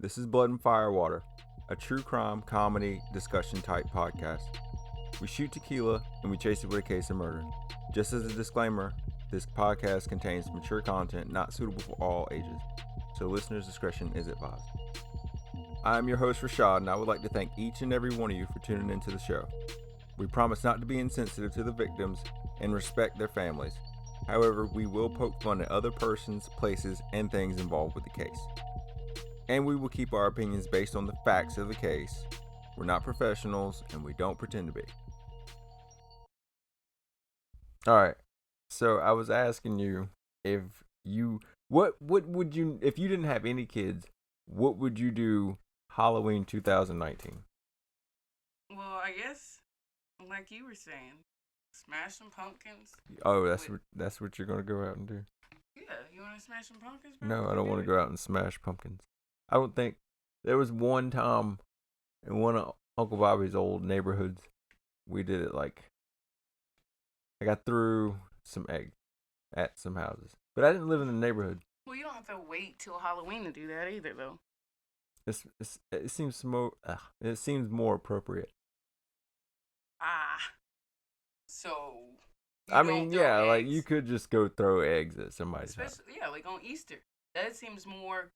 This is Blood and Firewater, a true crime comedy discussion type podcast. We shoot tequila and we chase it with a case of murder. Just as a disclaimer, this podcast contains mature content not suitable for all ages, so listeners' discretion is advised. I am your host Rashad, and I would like to thank each and every one of you for tuning into the show. We promise not to be insensitive to the victims and respect their families. However, we will poke fun at other persons, places, and things involved with the case. And we will keep our opinions based on the facts of the case. We're not professionals, and we don't pretend to be. Alright, so I was asking you what would you, if you didn't have any kids, what would you do Halloween 2019? Well, I guess, like you were saying, smash some pumpkins. Oh, that's what you're gonna go out and do? Yeah, you want to smash some pumpkins, bro? No, I don't want to go out and smash pumpkins. I don't think there was one time in one of Uncle Bobby's old neighborhoods we did it like I got through some eggs at some houses, but I didn't live in the neighborhood. Well, you don't have to wait till Halloween to do that either, though. It seems more appropriate. So. I mean, yeah, eggs. Like you could just go throw eggs at somebody's house. Yeah, like on Easter. That seems more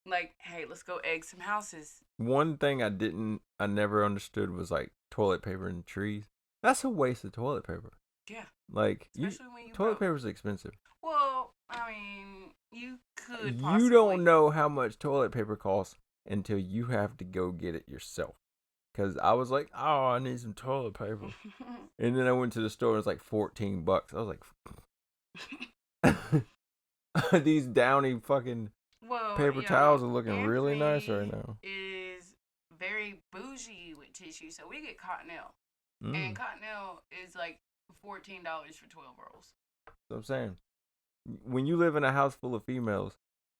like, hey, let's go egg some houses. One thing I never understood was like toilet paper and trees. That's a waste of toilet paper. Yeah. Like, especially when you toilet paper is expensive. Well, I mean, you could You don't know how much toilet paper costs until you have to go get it yourself. Because I was like, oh, I need some toilet paper. And then I went to the store and it was like $14. I was like, these downy fucking paper towels are looking really nice right now. Is very bougie with tissue, so we get Cottonelle. And Cottonelle is like $14 for 12 rolls. So I'm saying, when you live in a house full of females,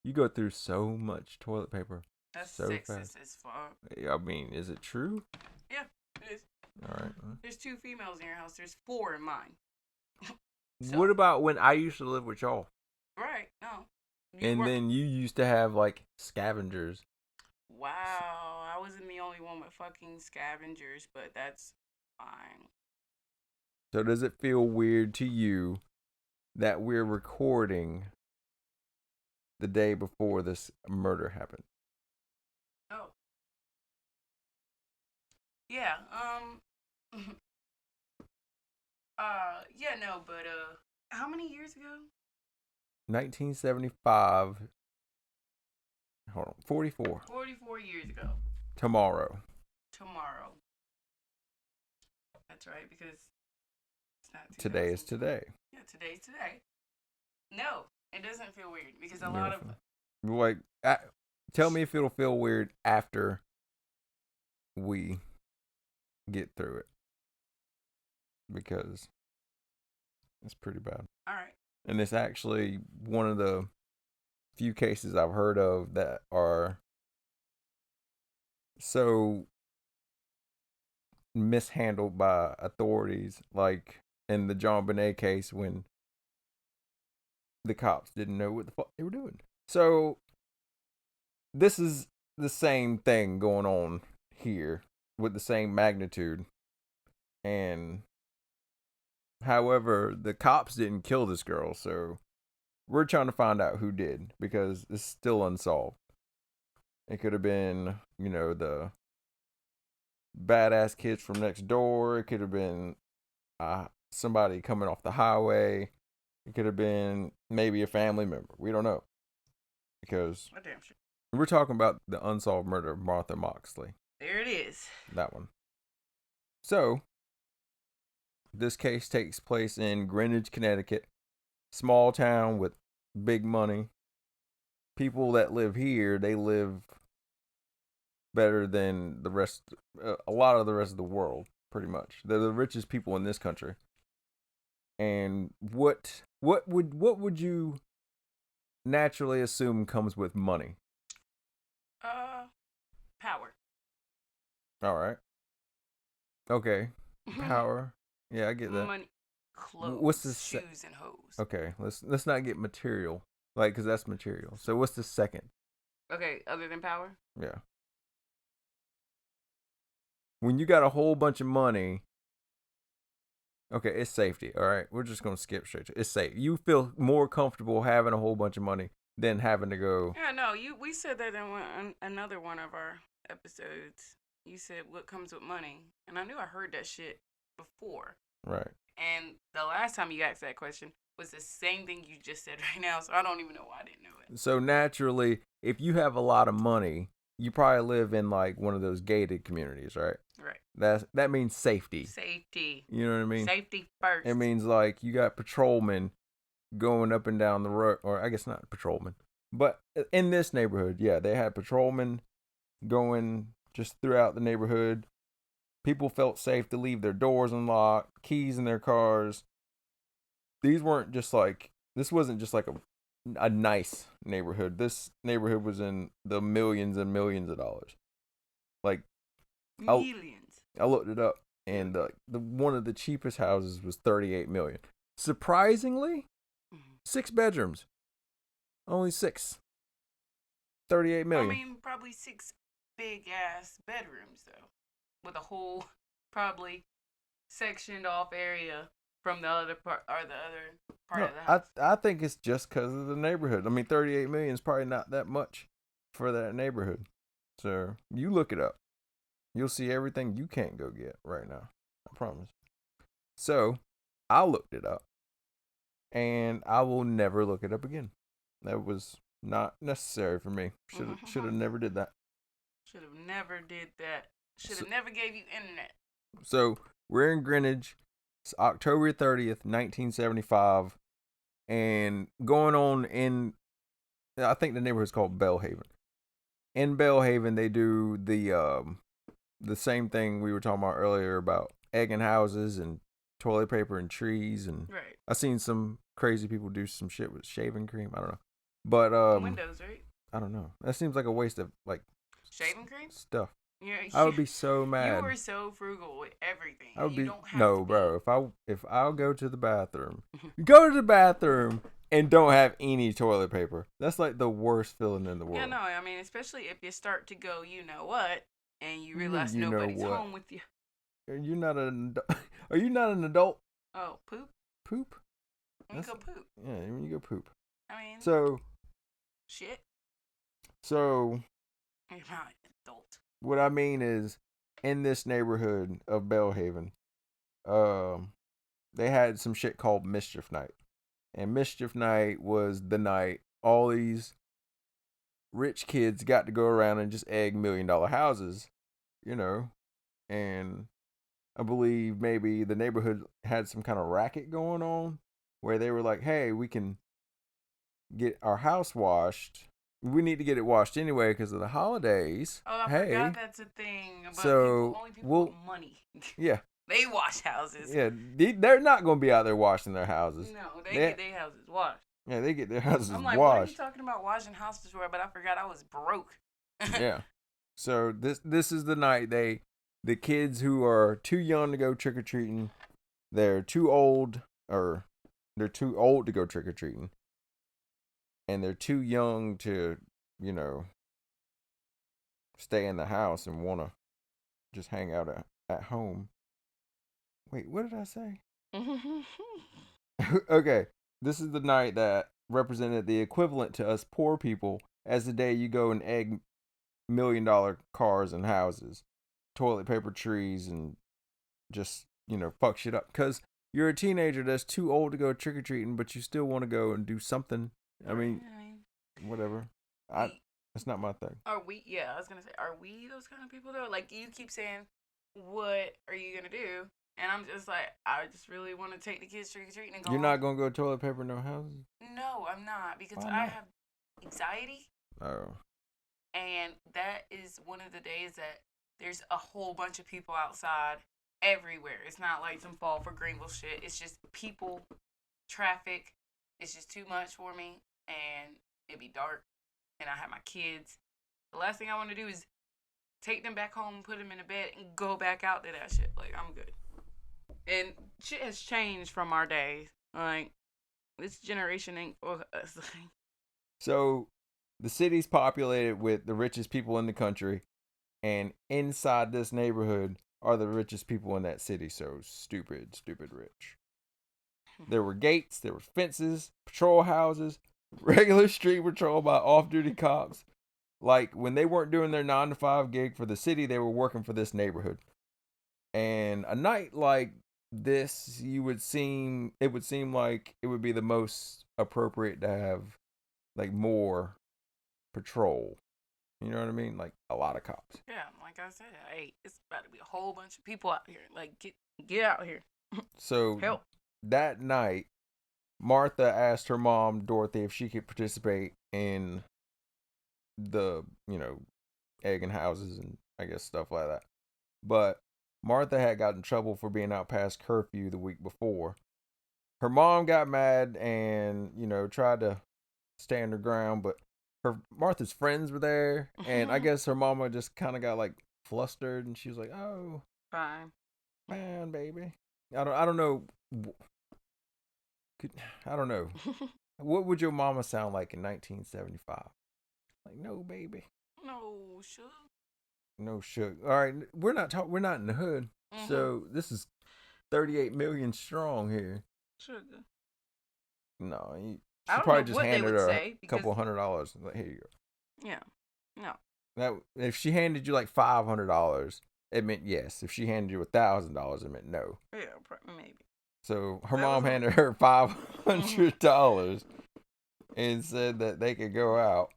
you go through so much toilet paper. That's so sexist fast. As fuck. I mean, is it true? Yeah, it is. All right. There's 2 females in your house. There's 4 in mine. So. What about when I used to live with y'all? Right. No. Then you used to have like scavengers. Wow, I wasn't the only one with fucking scavengers, but that's fine. So does it feel weird to you that we're recording the day before this murder happened? Oh. Yeah, yeah, no, but, how many years ago? 1975. Hold on, 44. 44 years ago. Tomorrow. That's right, because it's not today is today. Yeah, today's today. No, it doesn't feel weird, because a lot of... Like, tell me if it'll feel weird after we get through it. Because it's pretty bad. All right. And it's actually one of the few cases I've heard of that are so mishandled by authorities, like in the Jon Benet case when the cops didn't know what the fuck they were doing. So this is the same thing going on here with the same magnitude. And however, the cops didn't kill this girl, so we're trying to find out who did, because it's still unsolved. It could have been, the badass kids from next door. It could have been somebody coming off the highway. It could have been maybe a family member. We don't know. Because we're talking about the unsolved murder of Martha Moxley. There it is. That one. So, this case takes place in Greenwich, Connecticut. Small town with big money. People that live here, they live better than a lot of the rest of the world, pretty much. They're the richest people in this country. And what would you naturally assume comes with money? Power. All right. Okay. Power. Yeah, I get that. Money, clothes, what's the shoes, and hose. Okay, let's not get material, like, because that's material. So what's the second? Okay, other than power? Yeah. When you got a whole bunch of money, okay, it's safety, all right? We're just going to skip straight to it's safe. You feel more comfortable having a whole bunch of money than having to go. Yeah, no, we said that in another one of our episodes. You said what comes with money. And I knew I heard that shit before. Right. And the last time you asked that question was the same thing you just said right now, so I don't even know why I didn't know it. So naturally, if you have a lot of money, you probably live in like one of those gated communities, right? Right. That means safety. Safety. You know what I mean? Safety first. It means like you got patrolmen going up and down the road, or I guess not patrolmen, but in this neighborhood, yeah, they had patrolmen going just throughout the neighborhood. People felt safe to leave their doors unlocked, keys in their cars. This wasn't just like a nice neighborhood. This neighborhood was in the millions and millions of dollars. Like millions. I looked it up, and the one of the cheapest houses was $38 million. Surprisingly, 6 bedrooms, only 6. $38 million. I mean, probably 6 big ass bedrooms though, with a whole probably sectioned off area from the other part of the house. I think it's just because of the neighborhood. I mean, $38 million is probably not that much for that neighborhood. So you look it up. You'll see everything you can't go get right now. I promise. So I looked it up, and I will never look it up again. That was not necessary for me. Should have never did that. Should have never did that. Should have never gave you internet. So we're in Greenwich. It's October 30th, 1975, and going on in, I think the neighborhood's called Bellhaven. In Bellhaven, they do the same thing we were talking about earlier about egging houses and toilet paper and trees, and right. I've seen some crazy people do some shit with shaving cream. I don't know, but windows, right? I don't know. That seems like a waste of like shaving cream stuff. Yeah, I would be so mad. You were so frugal with everything. I would you be don't have no, to bro. If I'll go to the bathroom, go to the bathroom and don't have any toilet paper. That's like the worst feeling in the world. Yeah, no, I mean, especially if you start to go, you know what, and you realize nobody's home with you. Are you not an adult? Oh, poop. Poop. When you go poop. Yeah, when you go poop. I mean. So. Shit. So. You're not an adult. What I mean is, in this neighborhood of Bellhaven, they had some shit called Mischief Night. And Mischief Night was the night all these rich kids got to go around and just egg $1 million houses, you know. And I believe maybe the neighborhood had some kind of racket going on where they were like, hey, we can get our house washed. We need to get it washed anyway because of the holidays. Oh, I forgot that's a thing. But so only people with money. Yeah. They wash houses. Yeah, they're not going to be out there washing their houses. No, they get their houses washed. Yeah, they get their houses washed. I'm like, what are you talking about washing houses for? But I forgot I was broke. Yeah. So this is the night the kids who are too young to go trick-or-treating, they're too old to go trick-or-treating. And they're too young to, you know, stay in the house and want to just hang out at home. Wait, what did I say? Okay, this is the night that represented the equivalent to us poor people as the day you go and egg $1 million cars and houses, toilet paper trees, and just, you know, fuck shit up. Because you're a teenager that's too old to go trick-or-treating, but you still want to go and do something. I mean, whatever. That's not my thing. Are we? Yeah, I was gonna say, are we those kind of people though? Like you keep saying, what are you gonna do? And I'm just like, I just really want to take the kids trick or treating and go. You're not gonna go toilet paper no houses? No, I'm not because Why I not? have anxiety. Oh. And that is one of the days that there's a whole bunch of people outside everywhere. It's not like some Fall for Greenville shit. It's just people, traffic. It's just too much for me. And it'd be dark. And I have my kids. The last thing I want to do is take them back home, put them in a bed, and go back out to that shit. Like, I'm good. And shit has changed from our days. Like, this generation ain't for us. So, the city's populated with the richest people in the country, and inside this neighborhood are the richest people in that city. So stupid rich. There were gates, there were fences, patrol houses, regular street patrol by off-duty cops. Like when they weren't doing their 9 to 5 gig for the city, they were working for this neighborhood. And a night like this, it would seem like it would be the most appropriate to have like more patrol. You know what I mean? Like a lot of cops. Yeah, like I said, hey, it's about to be a whole bunch of people out here. Like get out here. So help. That night, Martha asked her mom, Dorothy, if she could participate in the, egging houses and I guess stuff like that. But Martha had gotten in trouble for being out past curfew the week before. Her mom got mad and, tried to stand her ground, but Martha's friends were there, and I guess her mama just kind of got like flustered, and she was like, "Oh, fine, baby." I don't know. I don't know. What would your mama sound like in 1975? Like, no, baby. No, sugar. No, sugar. All right, we're not in the hood, so this is 38 million strong here. Sugar. No, she probably just handed her a couple $100. Like, here you go. Yeah. No. Now, if she handed you like $500, it meant yes. If she handed you $1,000, it meant no. Yeah, maybe. So her mom handed her $500 and said that they could go out.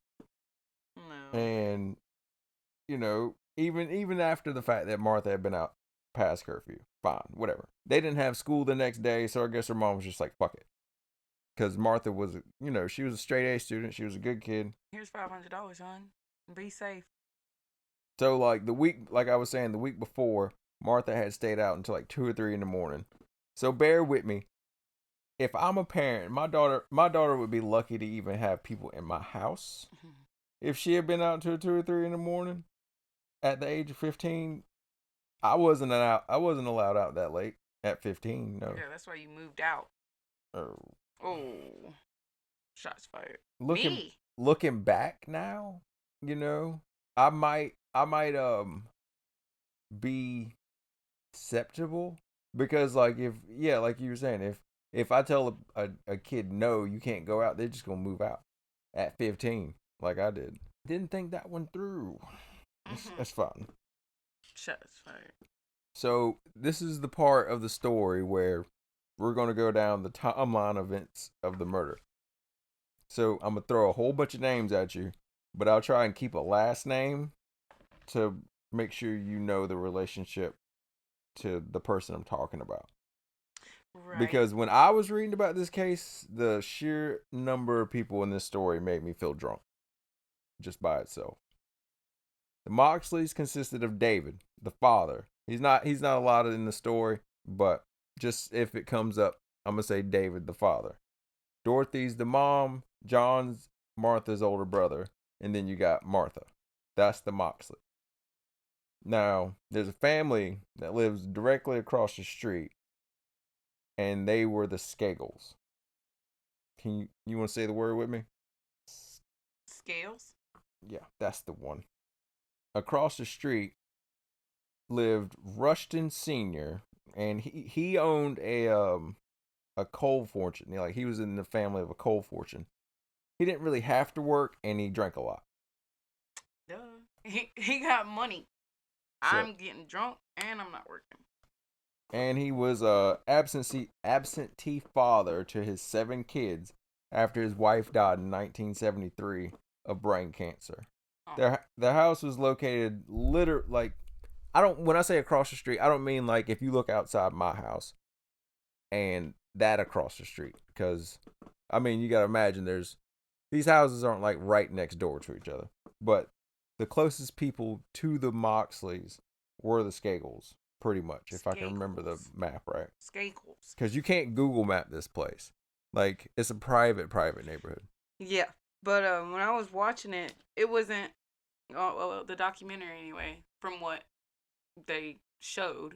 No. And even after the fact that Martha had been out past curfew, fine, whatever. They didn't have school the next day, so I guess her mom was just like, fuck it. Because Martha was, she was a straight A student. She was a good kid. Here's $500, hon. Be safe. So, like I was saying, the week before, Martha had stayed out until like 2 or 3 in the morning. So bear with me. If I'm a parent, my daughter would be lucky to even have people in my house. If she had been out till 2 or 3 in the morning, at the age of 15, I wasn't allowed out that late at 15. No. Yeah, that's why you moved out. Oh, shots fired. Looking back now, I might be acceptable because like like you were saying, if I tell a kid no, you can't go out, they're just gonna move out at 15 like I did. Didn't think that one through. That's fun. Shots fired. So this is the part of the story where we're going to go down the timeline events of the murder. So I'm going to throw a whole bunch of names at you, but I'll try and keep a last name to make sure you know the relationship to the person I'm talking about. Right. Because when I was reading about this case, the sheer number of people in this story made me feel drunk just by itself. The Moxleys consisted of David, the father. He's not allotted in the story, but just if it comes up, I'm going to say David, the father. Dorothy's the mom. John's Martha's older brother. And then you got Martha. That's the Moxley. Now, there's a family that lives directly across the street. And they were the Skagles. You want to say the word with me? Scales? Yeah, that's the one. Across the street lived Rushton Sr., and he owned a coal fortune. Like he was in the family of a coal fortune. He didn't really have to work, and he drank a lot. Duh. He got money. So, I'm getting drunk, and I'm not working. And he was a absentee father to his 7 kids after his wife died in 1973 of brain cancer. Oh. Their house was located when I say across the street, I don't mean like if you look outside my house and that across the street, because I mean you gotta imagine these houses aren't like right next door to each other, but the closest people to the Moxleys were the Skagles, pretty much, if I can remember the map right. Skagles. Because you can't Google map this place. Like it's a private neighborhood. Yeah, but when I was watching it, it wasn't the documentary anyway. From what they showed,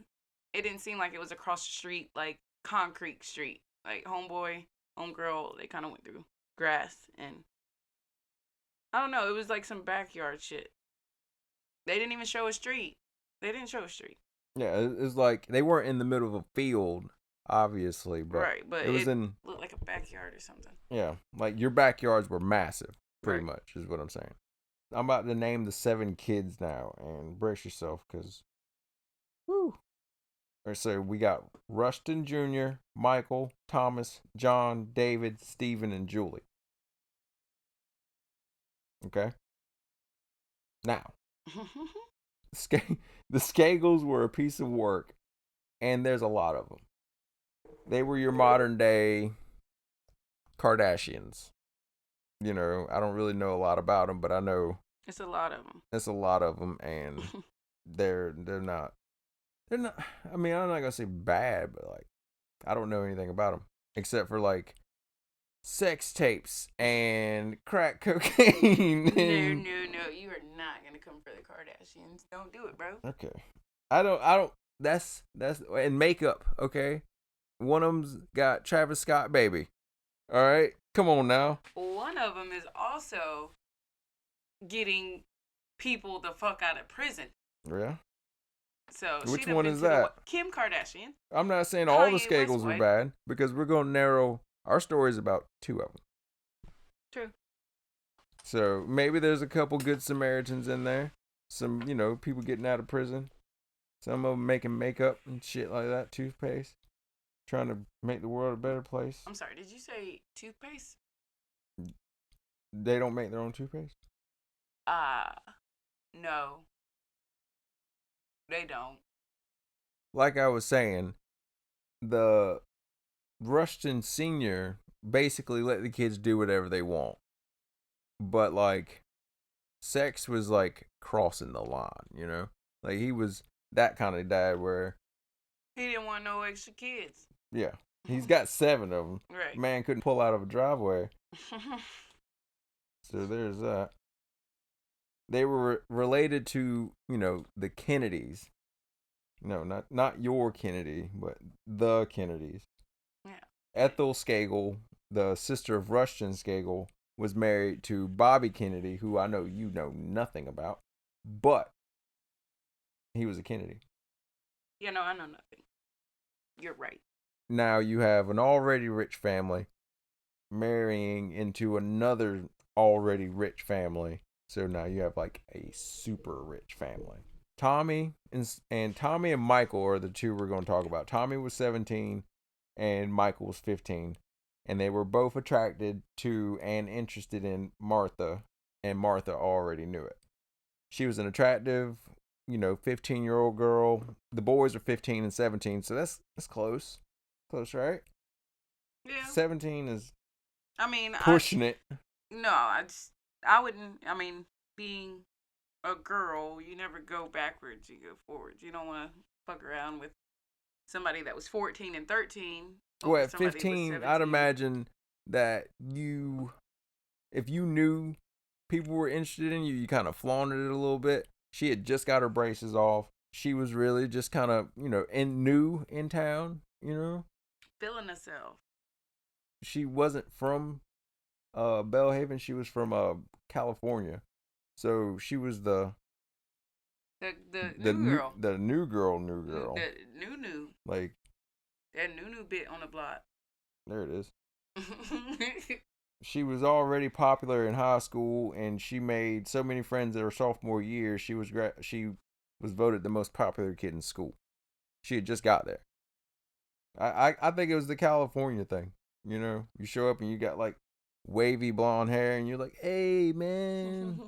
it didn't seem like it was across the street, like concrete street. Like homeboy, homegirl, they kind of went through grass and I don't know. It was like some backyard shit. They didn't even show a street. They didn't show a street. Yeah, it's like they weren't in the middle of a field, obviously, but Right, but it was it in. looked like a backyard or something. Yeah, like your backyards were massive, pretty Right. much, is what I'm saying. I'm about to name the 7 kids now, and brace yourself, because, woo. Or so we got Rustin Jr., Michael, Thomas, John, David, Stephen, and Julie. Okay? Now, the Skagles were a piece of work, and there's a lot of them. They were your modern day Kardashians. You know, I don't really know a lot about them, but I know it's a lot of them. it's a lot of them, and they're not. I mean, I'm not gonna say bad, but like, I don't know anything about them except for like sex tapes and crack cocaine. And... No. You are not gonna come for the Kardashians. Don't do it, bro. Okay. I don't. That's and makeup. Okay. One of them's got Travis Scott baby. All right. Come on now. One of them is also getting people the fuck out of prison. Yeah. So which one is that? Kim Kardashian. I'm not saying all the Kanye Skagles were bad, because we're gonna narrow our stories about 2 of them. True. So maybe there's a couple good Samaritans in there. Some, people getting out of prison. Some of them making makeup and shit like that, toothpaste. Trying to make the world a better place. I'm sorry, did you say toothpaste? They don't make their own toothpaste? No. They don't. Like I was saying, the Rushton Sr. basically let the kids do whatever they want. But, like, sex was, like, crossing the line, Like, he was that kind of dad where... He didn't want no extra kids. Yeah. He's got 7 of them. Right. Man couldn't pull out of a driveway. So there's that. They were related to, the Kennedys. No, not your Kennedy, but the Kennedys. Yeah. Ethel Skagle, the sister of Rushton Skagle, was married to Bobby Kennedy, who I know you know nothing about, but he was a Kennedy. Yeah, no, I know nothing. You're right. Now you have an already rich family marrying into another already rich family. So now you have like a super rich family. Tommy and Michael are the 2 we're going to talk about. Tommy was 17 and Michael was 15. And they were both attracted to and interested in Martha. And Martha already knew it. She was an attractive, 15-year-old girl. The boys are 15 and 17. So that's close. Close, right? Yeah. 17 is pushing it. No, I wouldn't. Being a girl, you never go backwards, you go forwards. You don't want to fuck around with somebody that was 14 and 13. Well, at 15, I'd imagine that if you knew people were interested in you, you kind of flaunted it a little bit. She had just got her braces off. She was really just kind of, new in town, Feeling herself. She wasn't from Belhaven. She was from California. So she was the new girl. The new girl. The new. Like, that new bit on the block. There it is. She was already popular in high school, and she made so many friends in her sophomore year. She was voted the most popular kid in school. She had just got there. I think it was the California thing. You show up and you got like wavy blonde hair, and you're like, "Hey, man,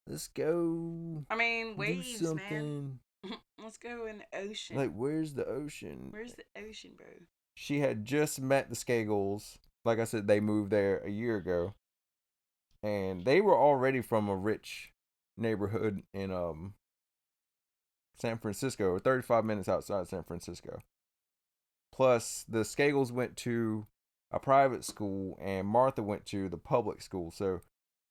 let's go." Waves, do something. Man. Let's go in the ocean. Like, where's the ocean? Where's the ocean, bro? She had just met the Skagles. Like I said, they moved there a year ago. And they were already from a rich neighborhood in San Francisco, 35 minutes outside San Francisco. Plus, the Skagles went to a private school, and Martha went to the public school. So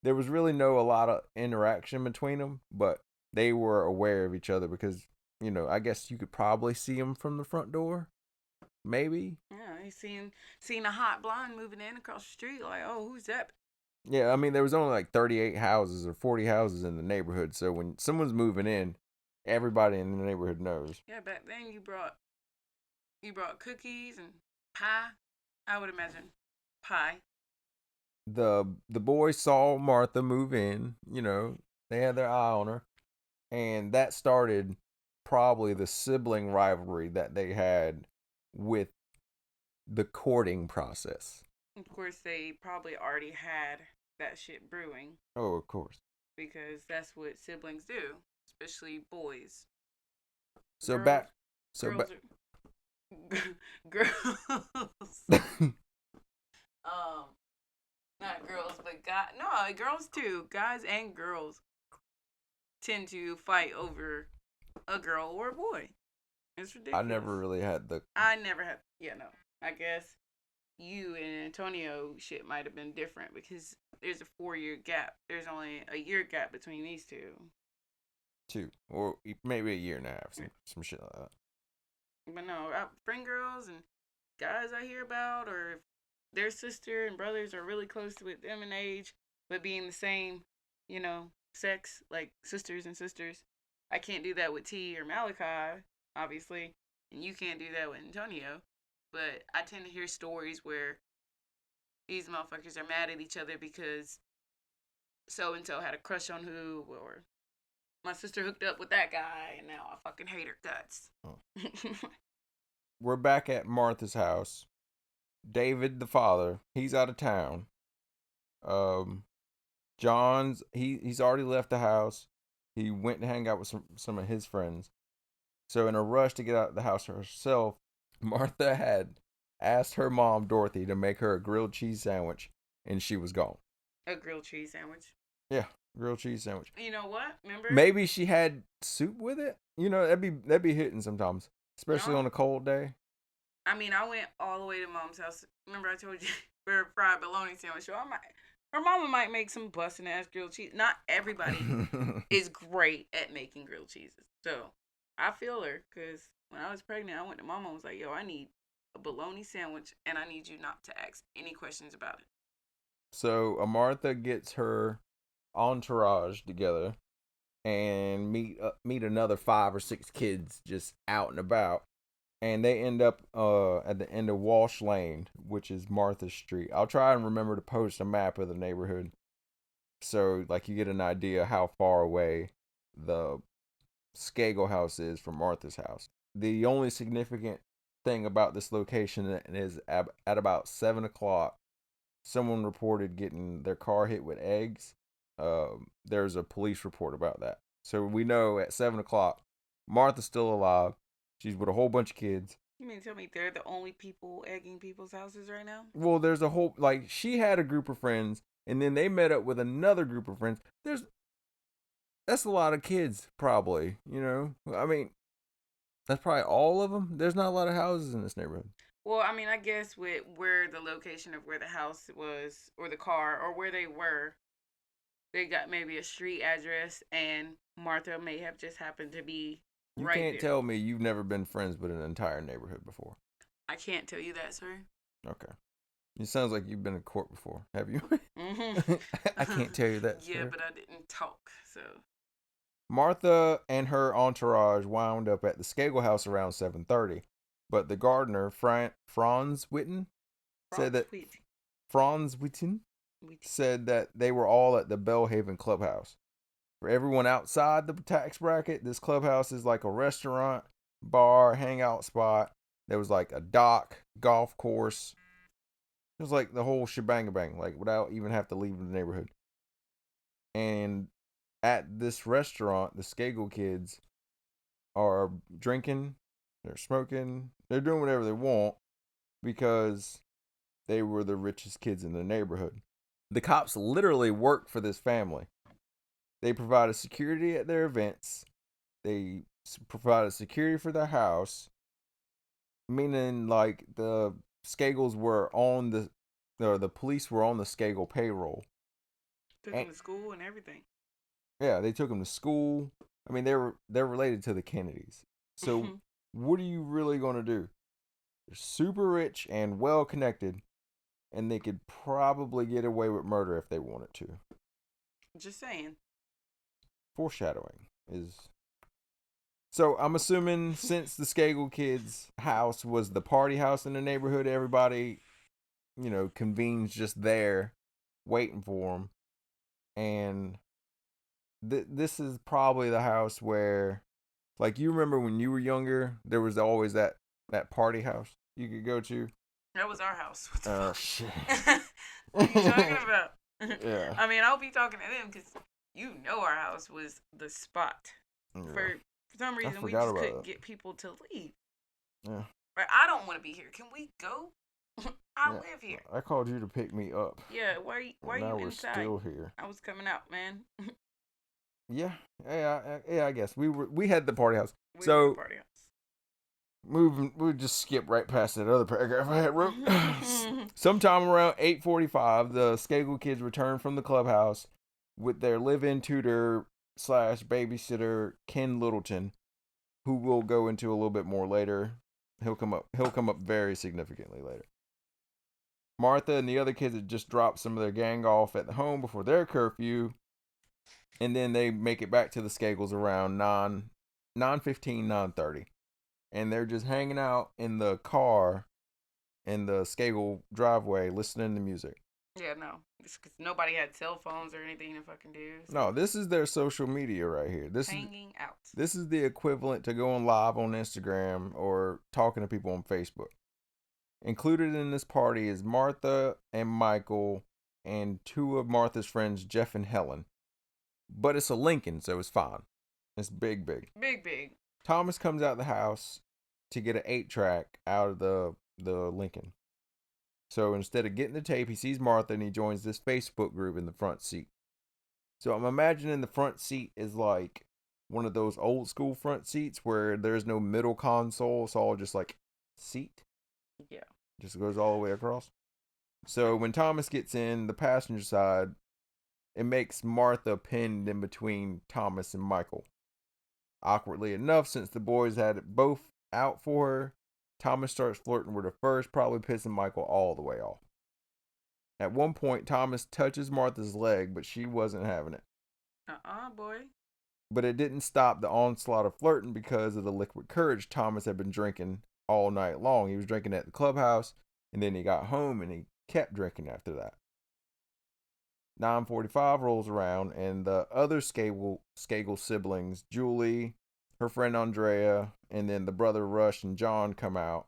there was really a lot of interaction between them, but they were aware of each other because, I guess you could probably see them from the front door. Maybe. Yeah, he seen a hot blonde moving in across the street. Like, oh, who's that? Yeah, I mean, there was only like 38 houses or 40 houses in the neighborhood. So when someone's moving in, everybody in the neighborhood knows. Yeah, back then you brought cookies and pie. I would imagine pie. The boys saw Martha move in, they had their eye on her, and that started probably the sibling rivalry that they had with the courting process. Of course, they probably already had that shit brewing Oh, of course. because that's what siblings do, especially boys. So Girls, back, so girls back. are girls. um, not girls, but guys. No, girls too. Guys and girls tend to fight over a girl or a boy. It's I ridiculous. never really had the. I never had. Yeah, no. I guess you and Antonio shit might have been different because there's a 4-year gap. There's only a year gap between these two. 2 or maybe a year and a half, some shit like that. But no, friend girls and guys I hear about, or if their sister and brothers are really close with them in age, but being the same, sex, like sisters and sisters. I can't do that with T or Malachi, obviously, and you can't do that with Antonio. But I tend to hear stories where these motherfuckers are mad at each other because so and so had a crush on who, or my sister hooked up with that guy, and now I fucking hate her guts. Oh. We're back at Martha's house. David, the father, he's out of town. John's he's already left the house. He went to hang out with some of his friends. So in a rush to get out of the house herself, Martha had asked her mom, Dorothy, to make her a grilled cheese sandwich, and she was gone. A grilled cheese sandwich. Yeah, grilled cheese sandwich. You know what? Remember? Maybe she had soup with it. That'd be hitting sometimes, especially on a cold day. I mean, I went all the way to Mom's house. Remember I told you for a fried bologna sandwich. So her mama might make some busting ass grilled cheese. Not everybody is great at making grilled cheeses. So I feel her because when I was pregnant, I went to Mama and was like, yo, I need a bologna sandwich and I need you not to ask any questions about it. So Martha gets her entourage together and meet another 5 or 6 kids just out and about, and they end up at the end of Walsh Lane, which is Martha Street. I'll try and remember to post a map of the neighborhood so like you get an idea how far away the Skagle house is from Martha's house. The only significant thing about this location is at about 7 o'clock, someone reported getting their car hit with eggs. There's a police report about that. So we know at 7 o'clock, Martha's still alive. She's with a whole bunch of kids. You mean tell me they're the only people egging people's houses right now? Well, there's a whole, like, she had a group of friends, and then they met up with another group of friends. That's a lot of kids, probably, I mean, that's probably all of them. There's not a lot of houses in this neighborhood. Well, I mean, I guess with where the location of where the house was, or the car, or where they were, they got maybe a street address, and Martha may have just happened to be You right can't there. tell me you've never been friends with an entire neighborhood before. I can't tell you that, sir. Okay. It sounds like you've been in court before. Have you? Mm-hmm. I can't tell you that, Yeah, sir. but I didn't talk, so. Martha and her entourage wound up at the Skagle house around 7:30, but the gardener, Franz Witten, said that they were all at the Bellhaven clubhouse. For everyone outside the tax bracket, this clubhouse is like a restaurant, bar, hangout spot. There was like a dock, golf course. It was like the whole shebang bang, like without even have to leave the neighborhood. And at this restaurant, the Skagle kids are drinking, they're smoking, they're doing whatever they want because they were the richest kids in the neighborhood. The cops literally work for this family. They provided security at their events. They provided security for their house, meaning like the Skagles were on the police were on the Skagle payroll. Took them to school and everything. Yeah, they took them to school. I mean, they're related to the Kennedys. So what are you really going to do? They're super rich and well connected. and they could probably get away with murder if they wanted to. Just saying. Foreshadowing is... So I'm assuming since the Skagle kids' house was the party house in the neighborhood, everybody, convenes just there, waiting for them. And this is probably the house where, like, you remember when you were younger, there was always that party house you could go to. That was our house. What the Oh, fuck? shit. What are you talking about? Yeah. I mean, I'll be talking to them because our house was the spot. Yeah. For some reason, we forgot just about couldn't that. get people to leave. Yeah. Right? I don't want to be here. Can we go? I live here. I called you to pick me up. Yeah, why are now you we're inside? still here. I was coming out, man. Yeah, I guess we had the party house. We So were the party house. moving, we just skip right past that other paragraph I had wrote. Sometime around 8:45, the Skagle kids return from the clubhouse with their live-in tutor / babysitter Ken Littleton, who we'll go into a little bit more later. He'll come up very significantly later. Martha and the other kids had just dropped some of their gang off at the home before their curfew, and then they make it back to the Skagles around 9:15, 9:30. And they're just hanging out in the car in the Skagle driveway listening to music. Yeah, no. It's because nobody had cell phones or anything to fucking do. So. No, this is their social media right here. Hanging out. This is the equivalent to going live on Instagram or talking to people on Facebook. Included in this party is Martha and Michael and two of Martha's friends, Jeff and Helen. But it's a Lincoln, so it's fine. It's big. Big. Thomas comes out of the house to get an 8-track out of the Lincoln. So instead of getting the tape, he sees Martha and he joins this Facebook group in the front seat. So I'm imagining the front seat is like one of those old school front seats where there's no middle console. It's all just like seat. Yeah. Just goes all the way across. So when Thomas gets in the passenger side, it makes Martha pinned in between Thomas and Michael. Awkwardly enough, since the boys had it both out for her, Thomas starts flirting with her first, probably pissing Michael all the way off. At one point, Thomas touches Martha's leg, but she wasn't having it. Boy. But it didn't stop the onslaught of flirting because of the liquid courage Thomas had been drinking all night long. He was drinking at the clubhouse, and then he got home and he kept drinking after that. 9:45 rolls around, and the other Skagle siblings, Julie, her friend Andrea, and then the brother Rush and John come out,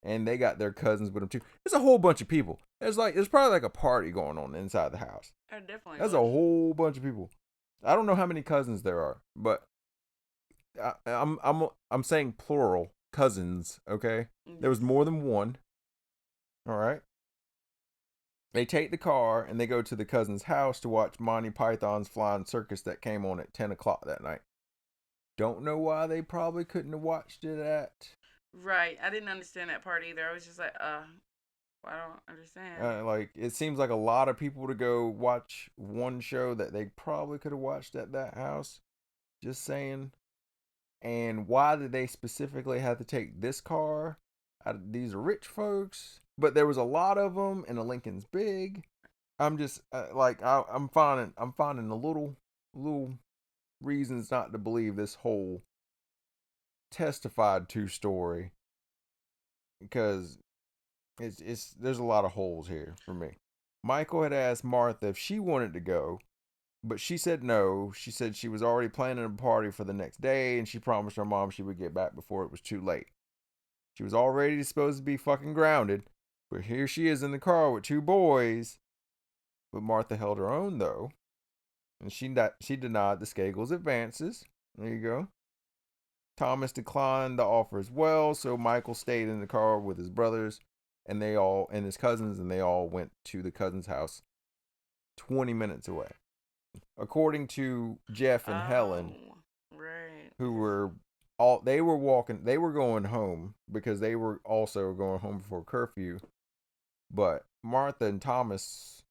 and they got their cousins with them too. There's a whole bunch of people. There's probably like a party going on inside the house. Definitely. There's a whole bunch of people. I don't know how many cousins there are, but I'm saying plural cousins. Okay, there was more than one. All right. They take the car and they go to the cousin's house to watch Monty Python's Flying Circus that came on at 10 o'clock that night. Don't know why they probably couldn't have watched it at... Right. I didn't understand that part either. I was just like, I don't understand. It seems like a lot of people to go watch one show that they probably could have watched at that house. Just saying. And why did they specifically have to take this car? These are rich folks. But there was a lot of them, and the Lincoln's big. I'm just I'm finding a little reasons not to believe this whole testified to story, because there's a lot of holes here for me. Michael had asked Martha if she wanted to go, but she said no. She said she was already planning a party for the next day, and she promised her mom she would get back before it was too late. She was already supposed to be fucking grounded. But here she is in the car with two boys. But Martha held her own, though. And she denied the Skagles' advances. There you go. Thomas declined the offer as well, so Michael stayed in the car with his brothers and his cousins, and they all went to the cousin's house 20 minutes away. According to Jeff and Helen, right, who were going home because they were also going home before curfew. But Martha and Thomas,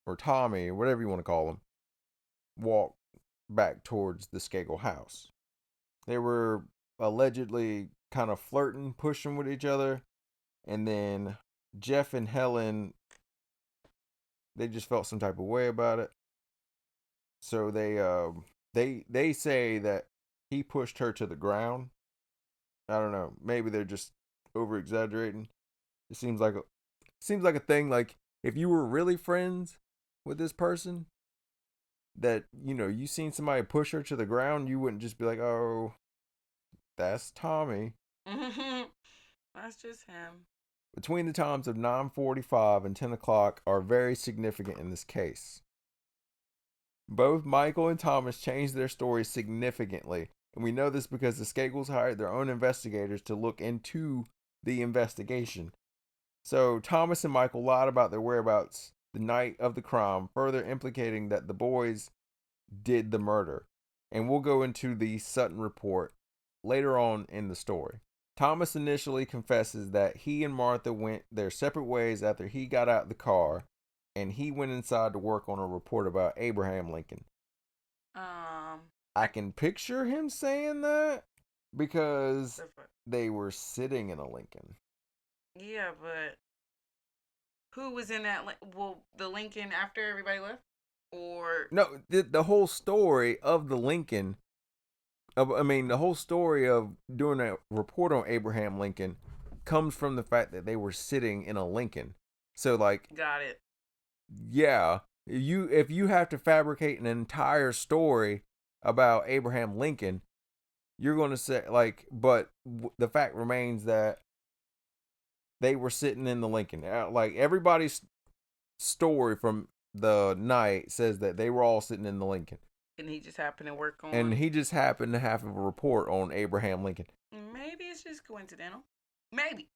or Tommy, whatever you want to call them, walked back towards the Skagle house. They were allegedly kind of flirting, pushing with each other. And then Jeff and Helen They just felt some type of way about it. So they say that he pushed her to the ground. I don't know. Maybe they're just over exaggerating. It seems like a thing. Like if you were really friends with this person, that you seen somebody push her to the ground, you wouldn't just be like, "Oh, that's Tommy." That's just him. Between the times of 9:45 and 10 o'clock are very significant in this case. Both Michael and Thomas changed their stories significantly, and we know this because the Skagles hired their own investigators to look into the investigation. So Thomas and Michael lied about their whereabouts the night of the crime, further implicating that the boys did the murder. And we'll go into the Sutton report later on in the story. Thomas initially confesses that he and Martha went their separate ways after he got out of the car, and he went inside to work on a report about Abraham Lincoln. I can picture him saying that because they were sitting in a Lincoln. Yeah, but who was in that? Well, the Lincoln after everybody left, or no? The whole story of the Lincoln. The whole story of doing a report on Abraham Lincoln comes from the fact that they were sitting in a Lincoln. So, like, got it. Yeah, if you have to fabricate an entire story about Abraham Lincoln, you're going to say but the fact remains that they were sitting in the Lincoln. Like everybody's story from the night says that they were all sitting in the Lincoln. And he just happened to work on. And he just happened to have a report on Abraham Lincoln. Maybe it's just coincidental. Maybe.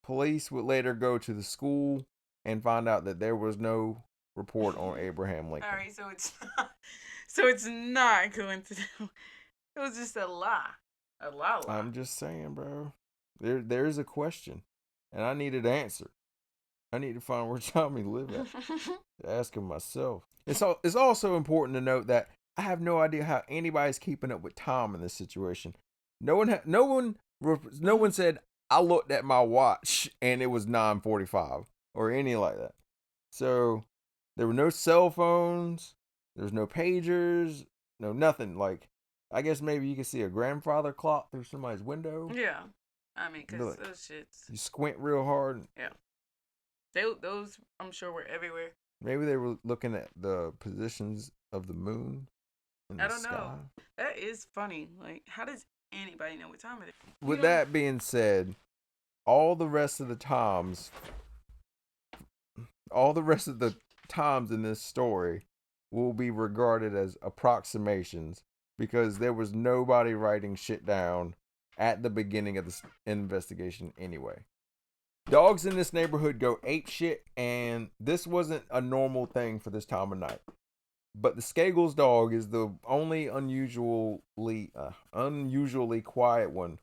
Police would later go to the school and find out that there was no report on Abraham Lincoln. All right, so it's not coincidental. It was just a lie. A lie. I'm just saying, bro. There's a question, and I need an answer. I need to find where Tommy lived at. Ask him myself. It's also important to note that I have no idea how anybody's keeping up with Tom in this situation. No one said I looked at my watch and it was 9:45 or anything like that. So there were no cell phones. There was no pagers. No nothing. Like I guess maybe you could see a grandfather clock through somebody's window. Yeah, I mean, cause those shits. You squint real hard. Yeah. Those I'm sure were everywhere. Maybe they were looking at the positions of the moon in the sky. Know. That is funny. Like, how does anybody know what time it is? With that being said, all the rest of the times in this story will be regarded as approximations because there was nobody writing shit down at the beginning of the investigation anyway. Dogs in this neighborhood go apeshit, and this wasn't a normal thing for this time of night. But the Skagle's dog is the only unusually quiet one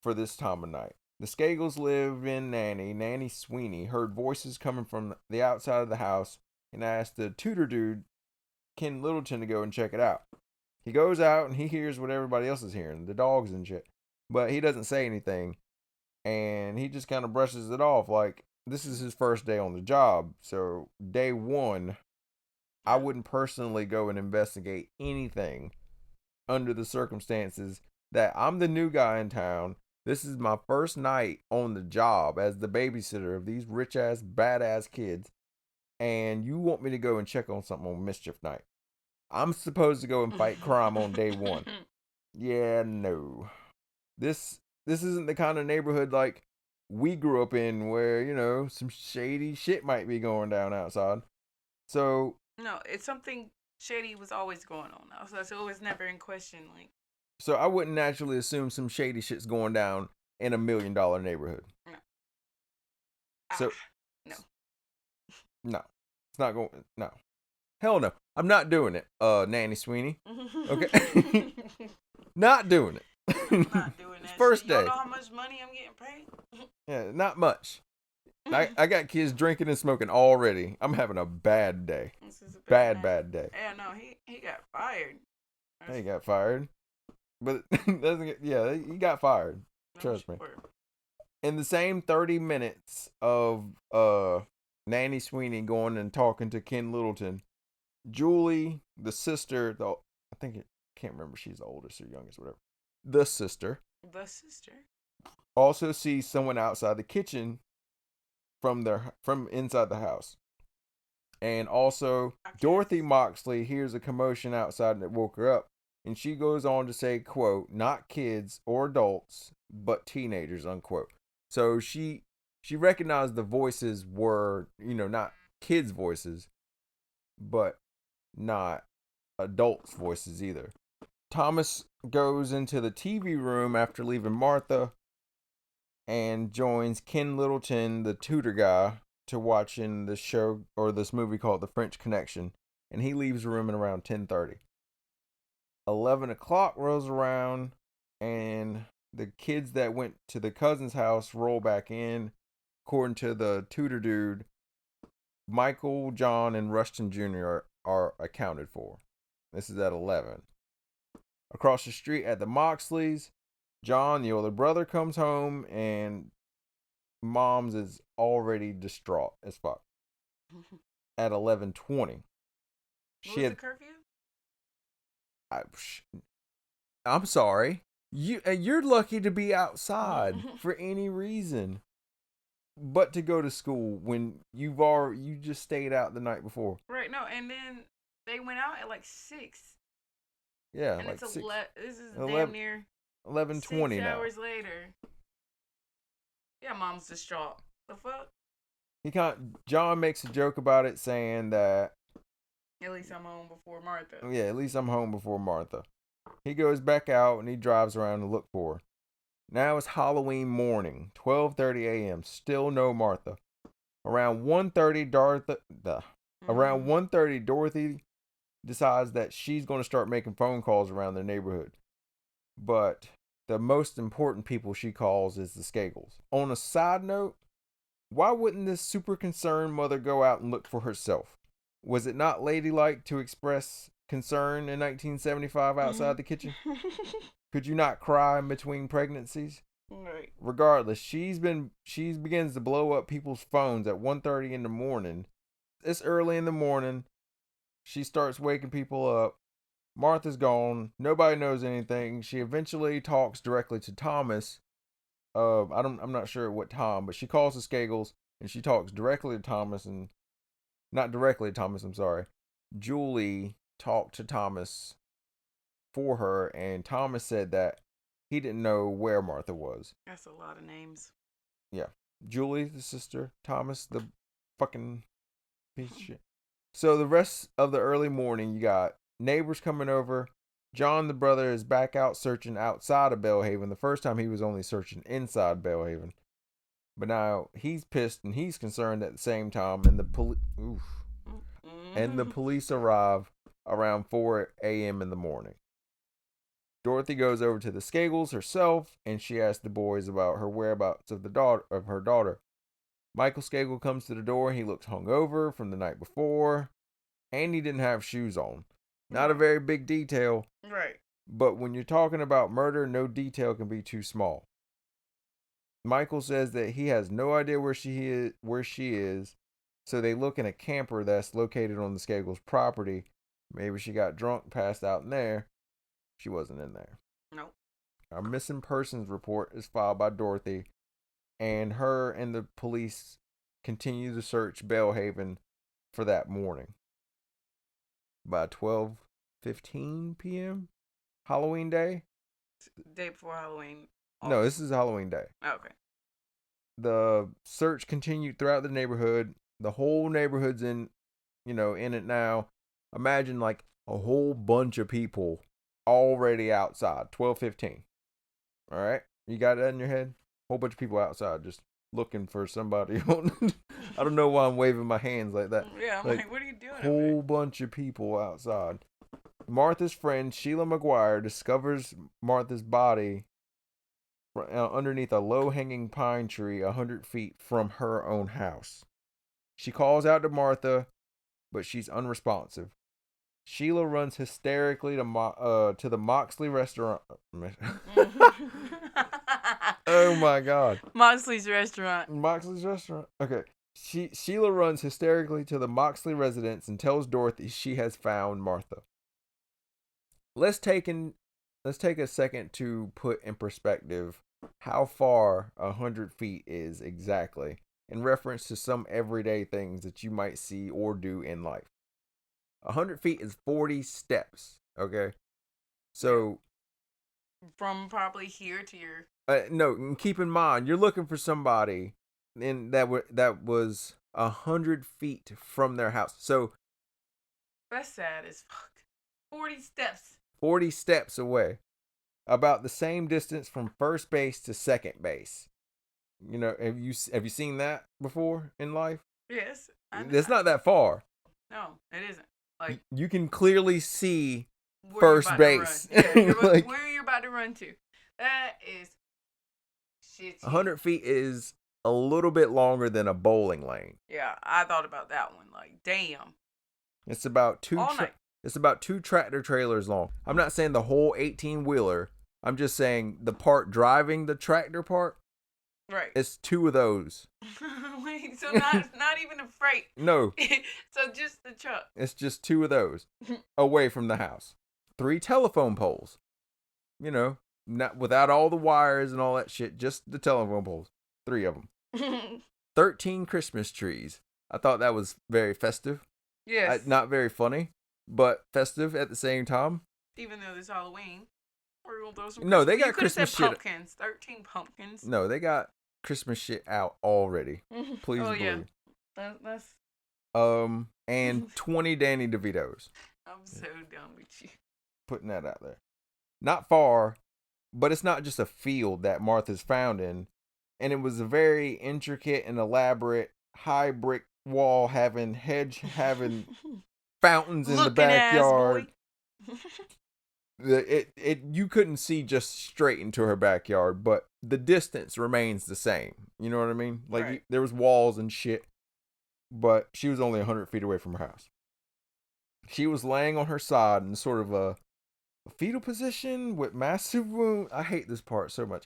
for this time of night. The Skagles live in Nanny Sweeney, heard voices coming from the outside of the house and asked the Tudor dude, Ken Littleton, to go and check it out. He goes out and he hears what everybody else is hearing, the dogs and shit. But he doesn't say anything. And he just kind of brushes it off like this is his first day on the job. So day one, I wouldn't personally go and investigate anything under the circumstances that I'm the new guy in town. This is my first night on the job as the babysitter of these rich ass, badass kids. And you want me to go and check on something on Mischief Night. I'm supposed to go and fight crime on day one. Yeah, no. This isn't the kind of neighborhood like we grew up in where, some shady shit might be going down outside. So... No, it's something shady was always going on. So it was never in question. Like, so I wouldn't naturally assume some shady shit's going down in $1 million neighborhood. No. So... No. No. It's not going... No. Hell no. I'm not doing it, Nanny Sweeney. Okay? Not doing it. Not doing that. First day. You don't know how much money I'm getting paid? Yeah, not much. I got kids drinking and smoking already. I'm having a bad day. This is a bad day. Yeah, no, he got fired. He got fired. But he got fired. Trust me. In the same 30 minutes of Nanny Sweeney going and talking to Ken Littleton. Julie, the sister, can't remember if she's the oldest or youngest, whatever. The sister also sees someone outside the kitchen from inside the house. And also, Dorothy Moxley hears a commotion outside that woke her up. And she goes on to say, quote, not kids or adults, but teenagers, unquote. So she recognized the voices were, not kids' voices, but not adults' voices either. Thomas goes into the TV room after leaving Martha and joins Ken Littleton, the tutor guy, to watching the show or this movie called The French Connection. And he leaves the room at around 10:30. 11 o'clock rolls around and the kids that went to the cousin's house roll back in. According to the tutor dude, Michael, John, and Rushton Jr. are accounted for. This is at 11. Across the street at the Moxleys, John, the older brother, comes home and Mom's is already distraught as fuck. At 11:20. What was the curfew? I'm sorry. You're lucky to be outside for any reason, but to go to school when you just stayed out the night before. Right. No, and then they went out at like 6. Yeah, and like it's 6. This is damn near 11:20 6 now. hours later. Yeah, Mom's distraught. The fuck? John makes a joke about it, saying that at least I'm home before Martha. Yeah, at least I'm home before Martha. He goes back out and he drives around to look for her. Now it's Halloween morning, 12:30 a.m. Still no Martha. Around 1:30, Dorothy decides that she's going to start making phone calls around their neighborhood. But the most important people she calls is the Skagles. On a side note, why wouldn't this super concerned mother go out and look for herself? Was it not ladylike to express concern in 1975 outside the kitchen? Could you not cry in between pregnancies? Right. Regardless, she begins to blow up people's phones at 1:30 in the morning. It's early in the morning. She starts waking people up. Martha's gone. Nobody knows anything. She eventually talks directly to Thomas. I'm not sure what Tom, but she calls the Skagles and she talks directly to Thomas and not directly to Thomas, I'm sorry. Julie talked to Thomas for her, and Thomas said that he didn't know where Martha was. That's a lot of names. Yeah. Julie, the sister. Thomas, the fucking piece of shit. So the rest of the early morning, you got neighbors coming over. John, the brother, is back out searching outside of Bellhaven. The first time he was only searching inside Bellhaven. But now he's pissed and he's concerned at the same time, and the police arrive around 4 a.m. in the morning. Dorothy goes over to the Skagles herself, and she asks the boys about her whereabouts of her daughter. Michael Skagle comes to the door. He looks hungover from the night before, and he didn't have shoes on. Not a very big detail, right? But when you're talking about murder, no detail can be too small. Michael says that he has no idea where she is, so they look in a camper that's located on the Skagles' property. Maybe she got drunk, passed out in there. She wasn't in there. Nope. A missing persons report is filed by Dorothy, and her and the police continue to search Bellhaven for that morning. By 12:15 p.m., Halloween day? Day before Halloween. No, this is Halloween day. Okay. The search continued throughout the neighborhood. The whole neighborhood's in it now. Imagine like a whole bunch of people already outside. 12:15. All right, you got that in your head? Whole bunch of people outside just looking for somebody. I don't know why I'm waving my hands like that. Yeah, I'm like what are you doing? Whole bunch of people outside. Martha's friend Sheila McGuire discovers Martha's body underneath a low-hanging pine tree 100 feet from her own house. She calls out to Martha, but she's unresponsive. Sheila runs hysterically to the Moxley restaurant. Oh my God. Moxley's restaurant. Moxley's restaurant? Okay. Sheila runs hysterically to the Moxley residence and tells Dorothy she has found Martha. Let's take a second to put in perspective how far 100 feet is exactly in reference to some everyday things that you might see or do in life. 100 feet is 40 steps, okay? So... From probably here to your... no, and keep in mind, you're looking for somebody that was 100 feet from their house. So... That's sad as fuck. 40 steps. 40 steps away. About the same distance from first base to second base. You know, have you seen that before in life? Yes. It's not that far. No, it isn't. Like, you can clearly see first base. Yeah, where you're about to run to. That is shit. 100 feet is a little bit longer than a bowling lane. Yeah, I thought about that one. Like, damn. It's about two tractor trailers long. I'm not saying the whole 18-wheeler. I'm just saying the part driving the tractor part. Right. It's 2 of those. Wait, so not even a freight. No. So just the truck. It's just 2 of those away from the house. 3 telephone poles. You know, not without all the wires and all that shit, just the telephone poles. 3 of them. 13 Christmas trees. I thought that was very festive. Yes. Not very funny, but festive at the same time. Even though it's Halloween. No, they got Christmas shit. pumpkins. 13 pumpkins. No, they got Christmas shit out already. Please believe. Yeah. That's... and 20 Danny DeVitos. I'm so done with you. Putting that out there. Not far, but it's not just a field that Martha's found in. And it was a very intricate and elaborate high brick wall having fountains in the backyard. You couldn't see just straight into her backyard, but the distance remains the same. You know what I mean? Like, right. There was walls and shit, but she was only 100 feet away from her house. She was laying on her side in sort of a fetal position with massive wounds. I hate this part so much.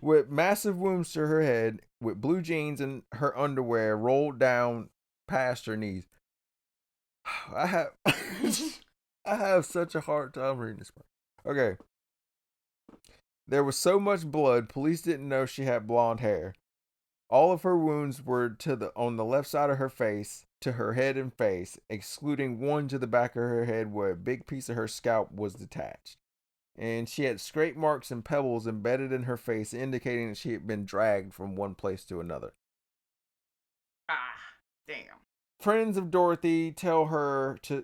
With massive wounds to her head, with blue jeans and her underwear rolled down past her knees. I have such a hard time reading this part. Okay. There was so much blood, police didn't know she had blonde hair. All of her wounds were on the left side of her face, to her head and face, excluding one to the back of her head where a big piece of her scalp was detached. And she had scrape marks and pebbles embedded in her face, indicating that she had been dragged from one place to another. Ah, damn. Friends of Dorothy tell her to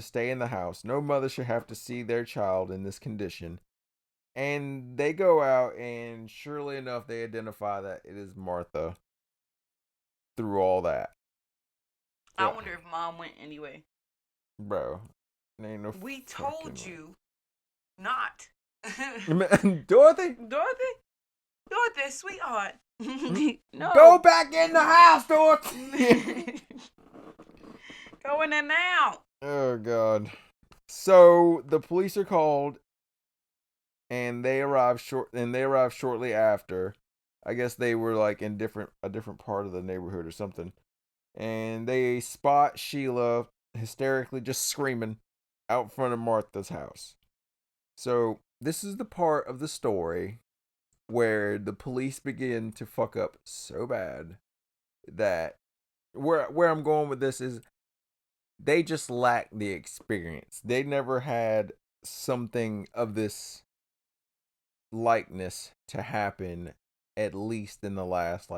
stay in the house. No mother should have to see their child in this condition. And they go out, and surely enough, they identify that it is Martha through all that. I wonder if Mom went anyway. Bro, ain't no. We told you not. Dorothy, sweetheart. No. Go back in the house, Dorothy. Go in there now. Oh God. So the police are called, and they arrive shortly after. I guess they were like in a different part of the neighborhood or something, and they spot Sheila hysterically just screaming out front of Martha's house. So this is the part of the story where the police begin to fuck up so bad that where I'm going with this is they just lack the experience. They never had something of this likeness to happen, at least in the last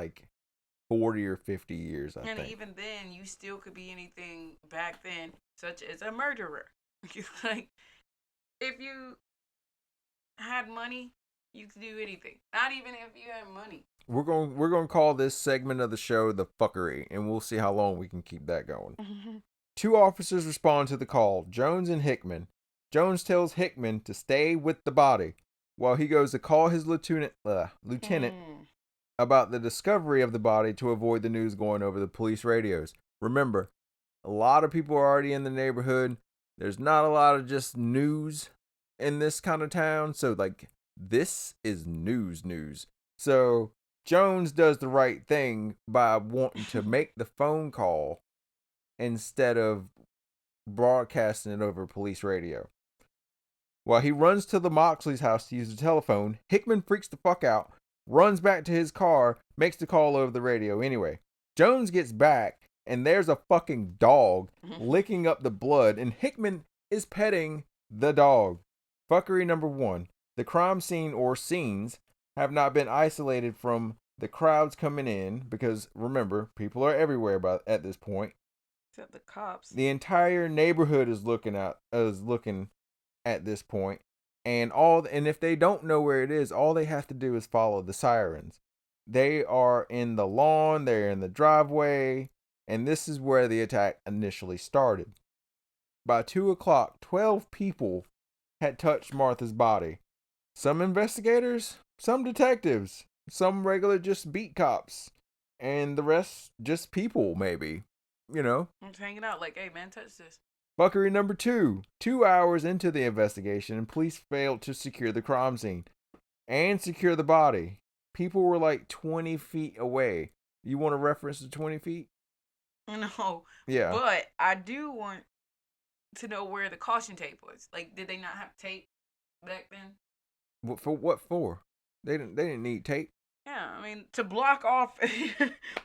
40 or 50 years, I think. And even then, you still could be anything back then, such as a murderer. Like, if you had money, you could do anything. Not even if you had money. We're going to call this segment of the show the fuckery, and we'll see how long we can keep that going. 2 officers respond to the call, Jones and Hickman. Jones tells Hickman to stay with the body while he goes to call his lieutenant about the discovery of the body to avoid the news going over the police radios. Remember, a lot of people are already in the neighborhood. There's not a lot of just news in this kind of town. So, this is news. So, Jones does the right thing by wanting to make the phone call instead of broadcasting it over police radio. While he runs to the Moxley's house to use the telephone, Hickman freaks the fuck out, runs back to his car, makes the call over the radio anyway. Jones gets back, and there's a fucking dog licking up the blood, and Hickman is petting the dog. Fuckery number 1. The crime scene or scenes have not been isolated from the crowds coming in, because remember, people are everywhere at this point. Except the cops. The entire neighborhood is looking at this point, and if they don't know where it is, all they have to do is follow the sirens. They are in the lawn, they're in the driveway, and this is where the attack initially started. By 2:00, 12 people had touched Martha's body. Some investigators, some detectives, some regular just beat cops, and the rest just people, maybe. You know? I'm just hanging out like, hey man, touch this. Fuckery number 2. 2 hours into the investigation, and police failed to secure the crime scene and secure the body. People were like 20 feet away. You want to reference the 20 feet? No. Yeah. But I do want to know where the caution tape was. Like, did they not have tape back then? What for? They didn't need tape. Yeah, I mean, to block off.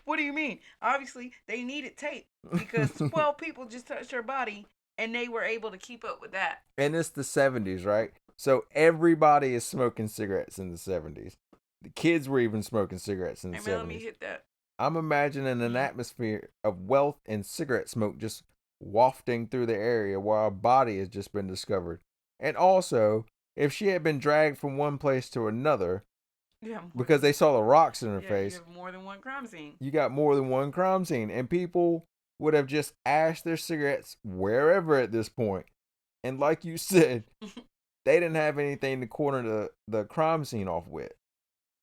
What do you mean? Obviously, they needed tape because 12 people just touched her body, and they were able to keep up with that. And it's the 70s, right? So everybody is smoking cigarettes in the 70s. The kids were even smoking cigarettes in the 70s. Let me hit that. I'm imagining an atmosphere of wealth and cigarette smoke just wafting through the area while a body has just been discovered. And also, if she had been dragged from one place to another, because they saw the rocks in her face, you have more than one crime scene. You got more than one crime scene, and people would have just ashed their cigarettes wherever at this point. And like you said, they didn't have anything to corner the crime scene off with,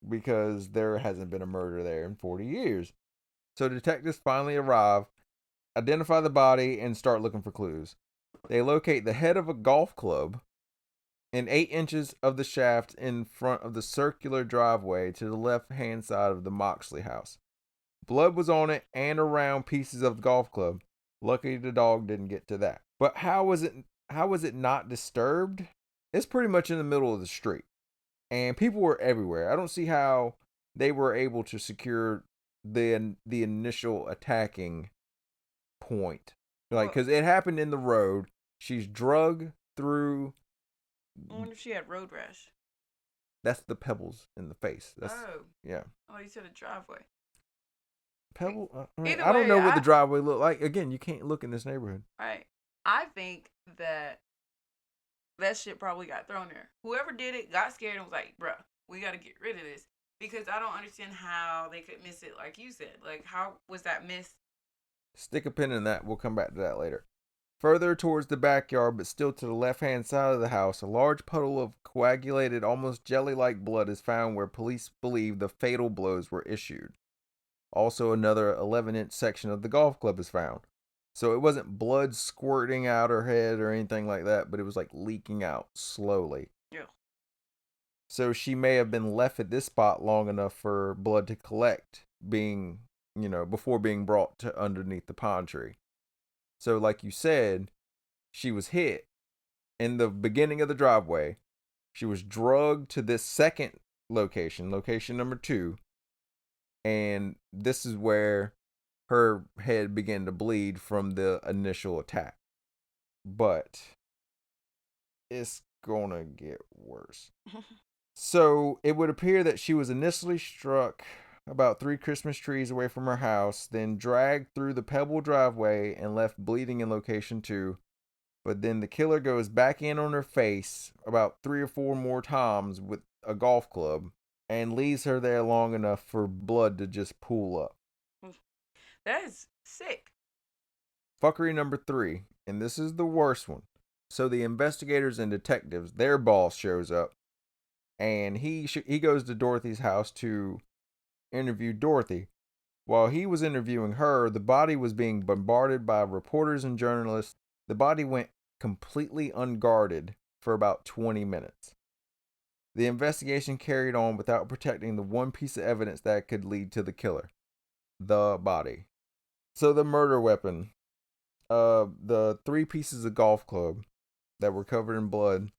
because there hasn't been a murder there in 40 years. So detectives finally arrive, identify the body, and start looking for clues. They locate the head of a golf club and 8 inches of the shaft in front of the circular driveway to the left-hand side of the Moxley house. Blood was on it and around pieces of the golf club. Luckily, the dog didn't get to that. But how was it not disturbed? It's pretty much in the middle of the street, and people were everywhere. I don't see how they were able to secure the initial attacking point, like, because it happened in the road. She's drugged through. I wonder if she had road rash. That's the pebbles in the face. Yeah. Oh, you said a driveway. Pebble? I don't know what the driveway looked like. Again, you can't look in this neighborhood. Right. I think that shit probably got thrown there. Whoever did it got scared and was like, bruh, we got to get rid of this. Because I don't understand how they could miss it like you said. Like, how was that missed? Stick a pin in that. We'll come back to that later. Further towards the backyard, but still to the left-hand side of the house, a large puddle of coagulated, almost jelly-like blood is found where police believe the fatal blows were issued. Also, another 11-inch section of the golf club is found. So it wasn't blood squirting out her head or anything like that, but it was like leaking out slowly. Yeah. So she may have been left at this spot long enough for blood to collect, before being brought to underneath the pine tree. So like you said, she was hit in the beginning of the driveway. She was drugged to this second location number 2. And this is where her head began to bleed from the initial attack. But it's gonna get worse. So it would appear that she was initially struck about 3 Christmas trees away from her house, then dragged through the pebble driveway and left bleeding in location 2. But then the killer goes back in on her face about 3 or 4 more times with a golf club and leaves her there long enough for blood to just pool up. That is sick. Fuckery number 3, and this is the worst one. So the investigators and detectives, their boss shows up, and he goes to Dorothy's house to interview Dorothy. While he was interviewing her, the body was being bombarded by reporters and journalists. The body went completely unguarded for about 20 minutes. The investigation carried on without protecting the one piece of evidence that could lead to the killer, the body. So the murder weapon, the 3 pieces of golf club that were covered in blood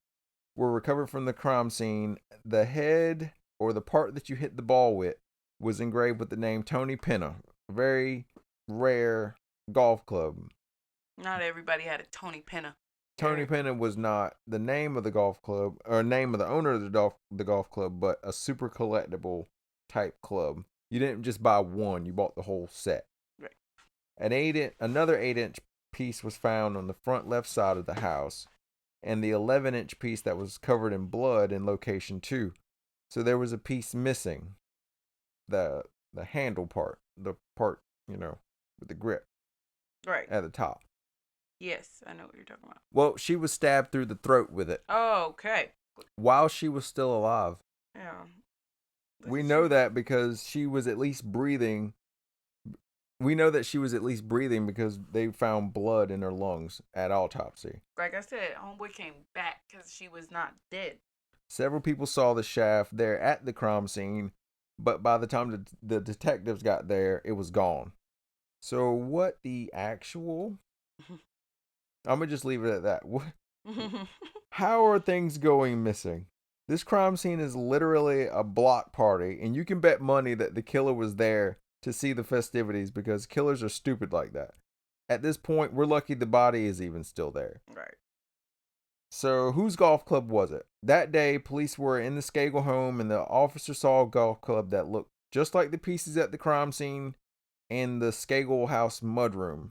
were recovered from the crime scene. The head, or the part that you hit the ball with, was engraved with the name Tony Penna, a very rare golf club. Not everybody had a Tony Penna. Tony Penna was not the name of the golf club, or name of the owner of the golf club, but a super collectible type club. You didn't just buy one, you bought the whole set. Right. Another 8-inch piece was found on the front left side of the house, and the 11-inch piece that was covered in blood in location 2. So there was a piece missing. The handle part, the part, with the grip. Right. At the top. Yes, I know what you're talking about. Well, she was stabbed through the throat with it. Oh, okay. While she was still alive. Yeah. We know that because she was at least breathing. We know that she was at least breathing because they found blood in her lungs at autopsy. Like I said, homeboy came back because she was not dead. Several people saw the shaft there at the crime scene, but by the time the detectives got there, it was gone. So what the actual... I'm going to just leave it at that. How are things going missing? This crime scene is literally a block party, and you can bet money that the killer was there to see the festivities because killers are stupid like that. At this point, we're lucky the body is even still there. Right. So, whose golf club was it? That day, police were in the Skagle home, and the officer saw a golf club that looked just like the pieces at the crime scene in the Skagle house mudroom.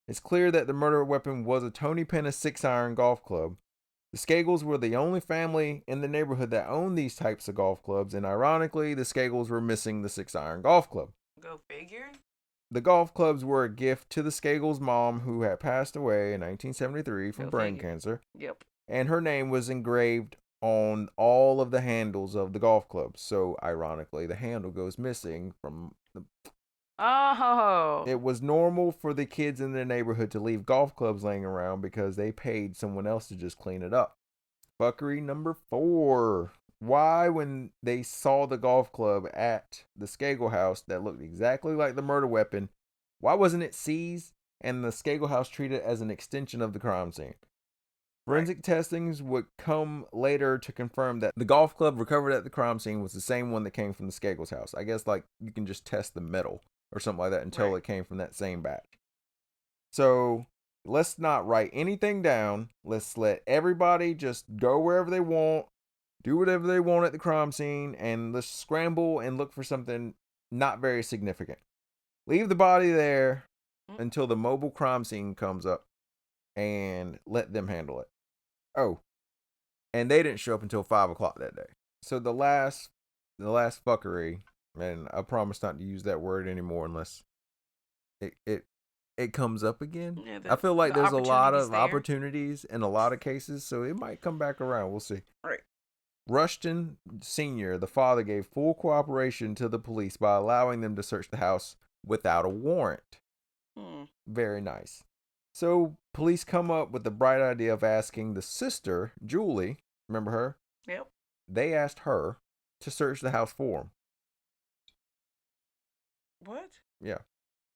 It's clear that the murder weapon was a Tony Penna 6-iron golf club. The Skagles were the only family in the neighborhood that owned these types of golf clubs, and ironically, the Skagles were missing the 6-iron golf club. Go figure. The golf clubs were a gift to the Skagles' mom, who had passed away in 1973 from brain cancer. Yep. And her name was engraved on all of the handles of the golf clubs. So, ironically, the handle goes missing from the... Oh. It was normal for the kids in the neighborhood to leave golf clubs laying around because they paid someone else to just clean it up. Fuckery number 4. Why, when they saw the golf club at the Skagle house that looked exactly like the murder weapon, why wasn't it seized and the Skagle house treated as an extension of the crime scene? Forensic testings would come later to confirm that the golf club recovered at the crime scene was the same one that came from the Skagle's house. I guess you can just test the metal or something like that until it came from that same batch. So let's not write anything down. Let's let everybody just go wherever they want, do whatever they want at the crime scene, and let's scramble and look for something not very significant. Leave the body there until the mobile crime scene comes up and let them handle it. Oh, and they didn't show up until 5 o'clock that day. So the last fuckery, and I promise not to use that word anymore unless it comes up again. Yeah, I feel like there's a lot of opportunities in a lot of cases, so it might come back around. We'll see. Right. Rushton Sr., the father, gave full cooperation to the police by allowing them to search the house without a warrant. Very nice. So police come up with the bright idea of asking the sister, Julie, remember her? Yep. They asked her to search the house for them. What? Yeah.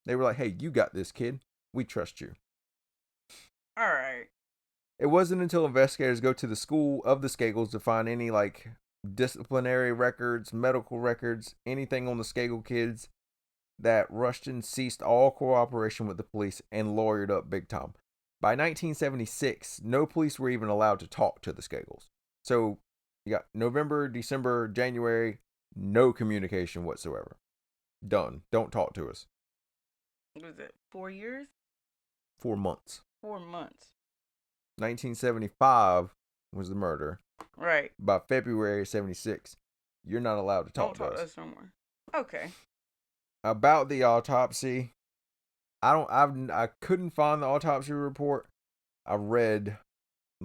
They were like, hey, you got this, kid. We trust you. All right. It wasn't until investigators go to the school of the Skagles to find any disciplinary records, medical records, anything on the Skagle kids, that Rushton ceased all cooperation with the police and lawyered up big time. By 1976, no police were even allowed to talk to the Skagles. So you got November, December, January, no communication whatsoever. Done. Don't talk to us. Was it 4 years? 4 months. 4 months. 1975 was the murder. Right. By February 76, you're not allowed to talk to us. Don't talk to us anymore. Okay. About the autopsy, I couldn't find the autopsy report. I read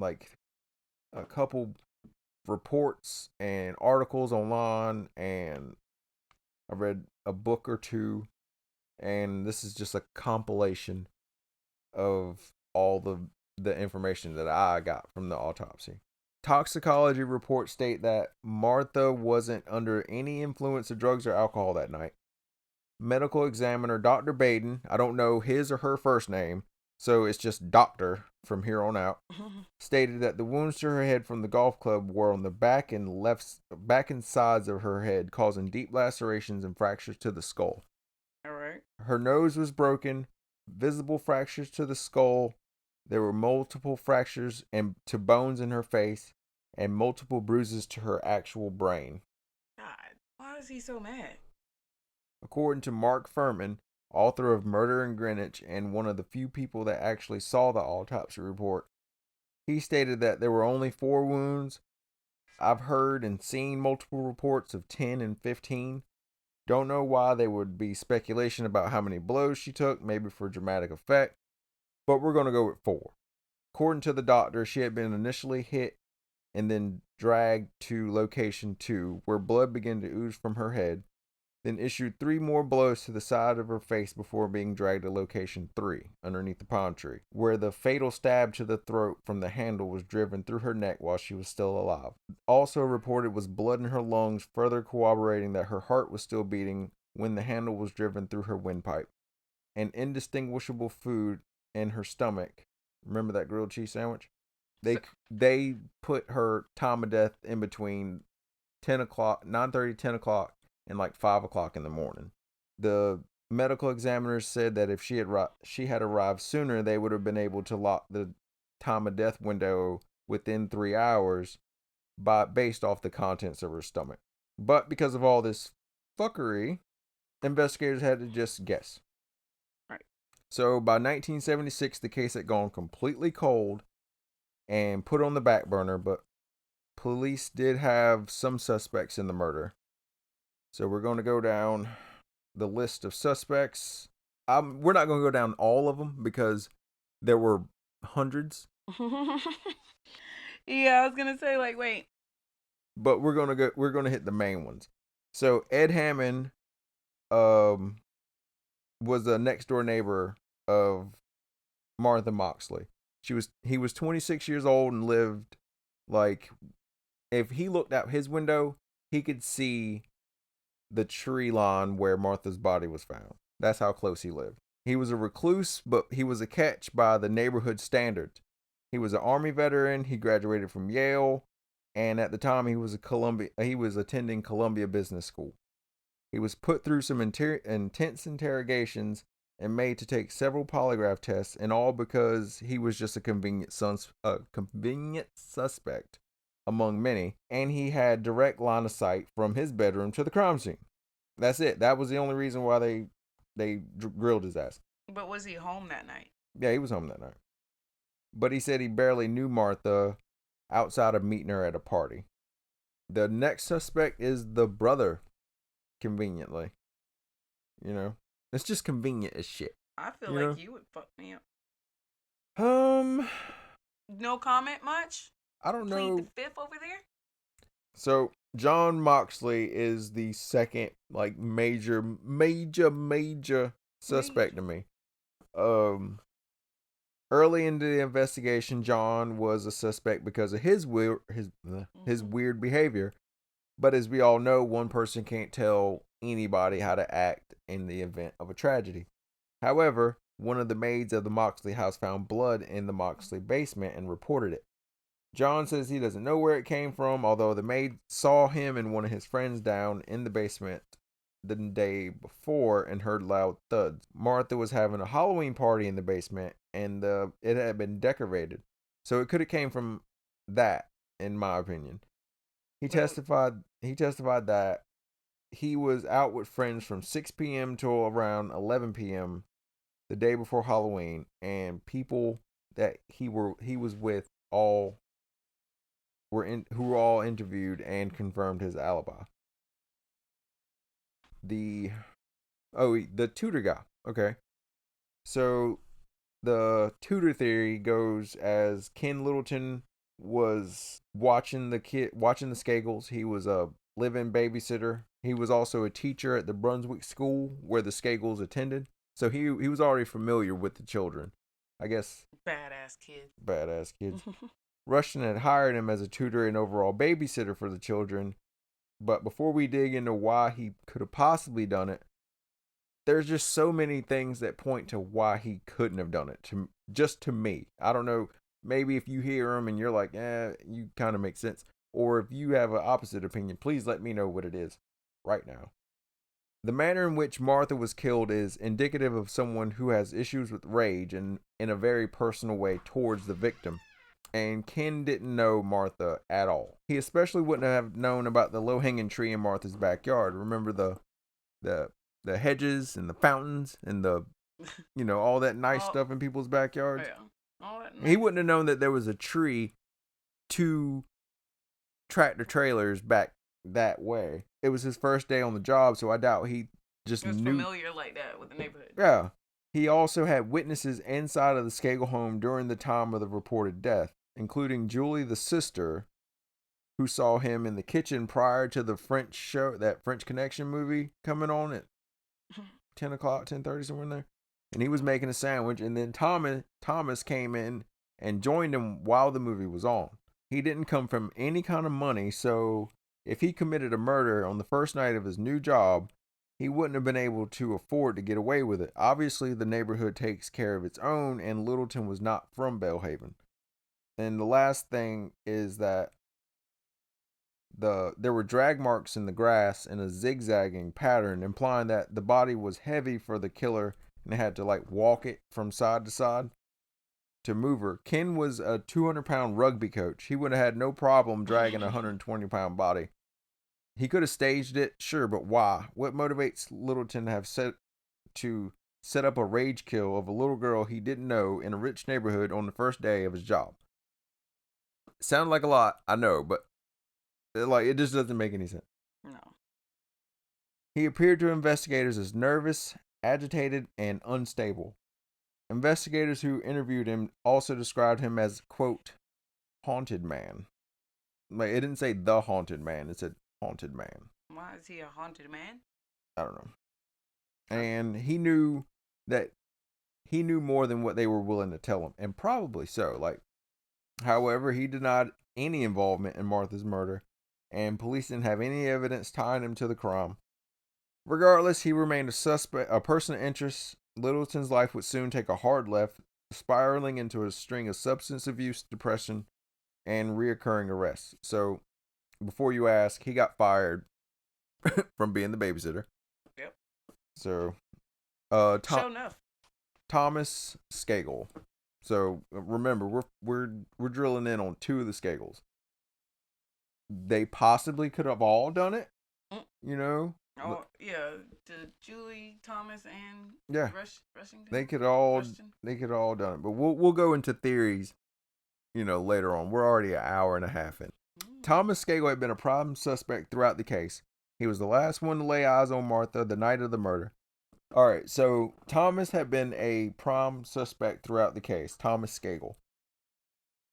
a couple reports and articles online, and I read a book or two, and this is just a compilation of all the information that I got from the autopsy. Toxicology reports state that Martha wasn't under any influence of drugs or alcohol that night. Medical examiner Dr. Baden, I don't know his or her first name, so it's just doctor from here on out, stated that the wounds to her head from the golf club were on the back and sides of her head, causing deep lacerations and fractures to the skull. All right. Her nose was broken, visible fractures to the skull. There were multiple fractures to bones in her face, and multiple bruises to her actual brain. God, why is he so mad? According to Mark Furman, author of Murder in Greenwich and one of the few people that actually saw the autopsy report, he stated that there were only 4 wounds. I've heard and seen multiple reports of 10 and 15. Don't know why there would be speculation about how many blows she took, maybe for dramatic effect, but we're going to go with 4. According to the doctor, she had been initially hit and then dragged to location 2, where blood began to ooze from her head, then issued 3 more blows to the side of her face before being dragged to location 3, underneath the palm tree, where the fatal stab to the throat from the handle was driven through her neck while she was still alive. Also reported was blood in her lungs, further corroborating that her heart was still beating when the handle was driven through her windpipe. An indistinguishable food in her stomach. Remember that grilled cheese sandwich? They put her time of death in between 9:30, 10 o'clock, and like 5 o'clock in the morning. The medical examiners said that if she had arrived sooner, they would have been able to lock the time of death window within 3 hours based off the contents of her stomach. But because of all this fuckery, investigators had to just guess. Right. So by 1976, the case had gone completely cold and put on the back burner, but police did have some suspects in the murder. So we're going to go down the list of suspects. We're not going to go down all of them because there were hundreds. Yeah, I was gonna say wait. But we're gonna hit the main ones. So Ed Hammond, was a next door neighbor of Martha Moxley. He was 26 years old and lived if he looked out his window, he could see the tree line where Martha's body was found. That's how close he lived. He was a recluse, but he was a catch by the neighborhood standards. He was an Army veteran. He graduated from Yale, and at the time he was attending Columbia Business School. He was put through some intense interrogations and made to take several polygraph tests, and all because he was just a convenient suspect among many, and he had direct line of sight from his bedroom to the crime scene. That's it. That was the only reason why they grilled his ass. But was he home that night? Yeah, he was home that night. But he said he barely knew Martha outside of meeting her at a party. The next suspect is the brother, conveniently. It's just convenient as shit. I feel like you would fuck me up. No comment much? I don't know. Plead the fifth over there? So, Jon Moxley is the second, major suspect to me. Early into the investigation, Jon was a suspect because of his weird behavior. But as we all know, one person can't tell anybody how to act in the event of a tragedy. However, one of the maids of the Moxley house found blood in the Moxley basement and reported it. Jon says he doesn't know where it came from, although the maid saw him and one of his friends down in the basement the day before and heard loud thuds. Martha was having a Halloween party in the basement, and it had been decorated. So it could have came from that, in my opinion. He testified that he was out with friends from 6 p.m. till around 11 p.m. the day before Halloween, and people that he was with who were all interviewed and confirmed his alibi. The Tudor guy. Okay. So the Tudor theory goes as Ken Littleton was watching the Skagles. He was a live-in babysitter. He was also a teacher at the Brunswick school where the Skagles attended. So he was already familiar with the children. I guess. Badass kids. Rushton had hired him as a tutor and overall babysitter for the children. But before we dig into why he could have possibly done it, there's just so many things that point to why he couldn't have done it. To me, I don't know. Maybe if you hear him and you're like, you kind of make sense. Or if you have an opposite opinion, please let me know what it is right now. The manner in which Martha was killed is indicative of someone who has issues with rage and in a very personal way towards the victim. And Ken didn't know Martha at all. He especially wouldn't have known about the low-hanging tree in Martha's backyard. Remember the hedges and the fountains and the, all that nice stuff in people's backyards? Yeah. All that nice. He wouldn't have known that there was a tree 2 tractor trailers back that way. It was his first day on the job, so I doubt he just was knew. Familiar like that with the neighborhood. Yeah. He also had witnesses inside of the Skagle home during the time of the reported death, including Julie, the sister, who saw him in the kitchen prior to the French show, that French Connection movie coming on at 10 o'clock, 10:30, somewhere in there. And he was making a sandwich, and then Thomas came in and joined him while the movie was on. He didn't come from any kind of money, so if he committed a murder on the first night of his new job, he wouldn't have been able to afford to get away with it. Obviously, the neighborhood takes care of its own, and Littleton was not from Belhaven. And the last thing is that there were drag marks in the grass in a zigzagging pattern, implying that the body was heavy for the killer and they had to walk it from side to side to move her. Ken was a 200-pound rugby coach. He would have had no problem dragging a 120-pound body. He could have staged it, sure, but why? What motivates Littleton to set up a rage kill of a little girl he didn't know in a rich neighborhood on the first day of his job? Sounds like a lot, I know, but it just doesn't make any sense. No. He appeared to investigators as nervous, agitated, and unstable. Investigators who interviewed him also described him as, quote, haunted man. It didn't say the haunted man, it said haunted man. Why is he a haunted man? I don't know. And he knew more than what they were willing to tell him, and probably so. However, he denied any involvement in Martha's murder, and police didn't have any evidence tying him to the crime. Regardless, he remained a person of interest. Littleton's life would soon take a hard left, spiraling into a string of substance abuse, depression, and reoccurring arrests. So, before you ask, he got fired from being the babysitter. Yep. So, Sure enough. Thomas Skagle. So remember, we're drilling in on 2 of the Skagles. They possibly could have all done it, Oh yeah, the Julie, Thomas, and Rushington. They could all done it. But we'll go into theories, later on. We're already an hour and a half in. Thomas Skagle had been a prime suspect throughout the case. He was the last one to lay eyes on Martha the night of the murder. All right, so Thomas had been a prime suspect throughout the case, Thomas Skagle.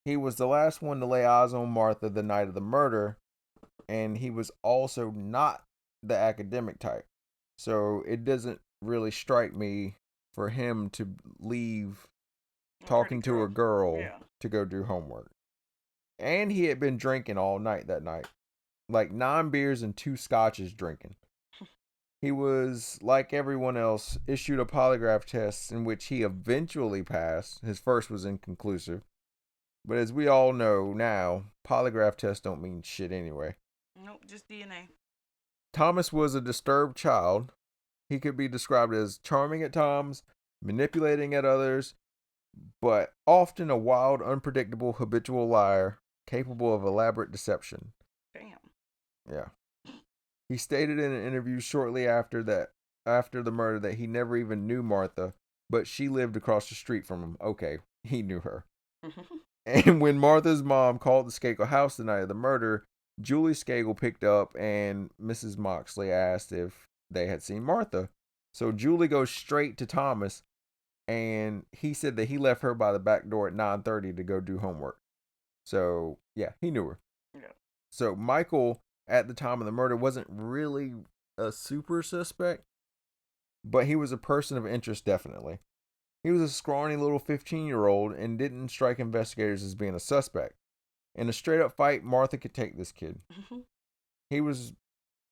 He was the last one to lay eyes on Martha the night of the murder, and he was also not the academic type. So it doesn't really strike me for him to leave talking to a girl to go do homework. And he had been drinking all night that night. 9 beers and 2 scotches drinking. He was, like everyone else, issued a polygraph test in which he eventually passed. His first was inconclusive. But as we all know now, polygraph tests don't mean shit anyway. Nope, just DNA. Thomas was a disturbed child. He could be described as charming at times, manipulating at others, but often a wild, unpredictable, habitual liar, capable of elaborate deception. Damn. Yeah. He stated in an interview shortly after the murder that he never even knew Martha, but she lived across the street from him. Okay, he knew her. And when Martha's mom called the Skakel house the night of the murder, Julie Skagle picked up and Mrs. Moxley asked if they had seen Martha. So Julie goes straight to Thomas, and he said that he left her by the back door at 9:30 to go do homework. So, yeah, he knew her. Yeah. So Michael, at the time of the murder, wasn't really a super suspect, but he was a person of interest, definitely. He was a scrawny little 15-year-old and didn't strike investigators as being a suspect. In a straight up fight, Martha could take this kid. He was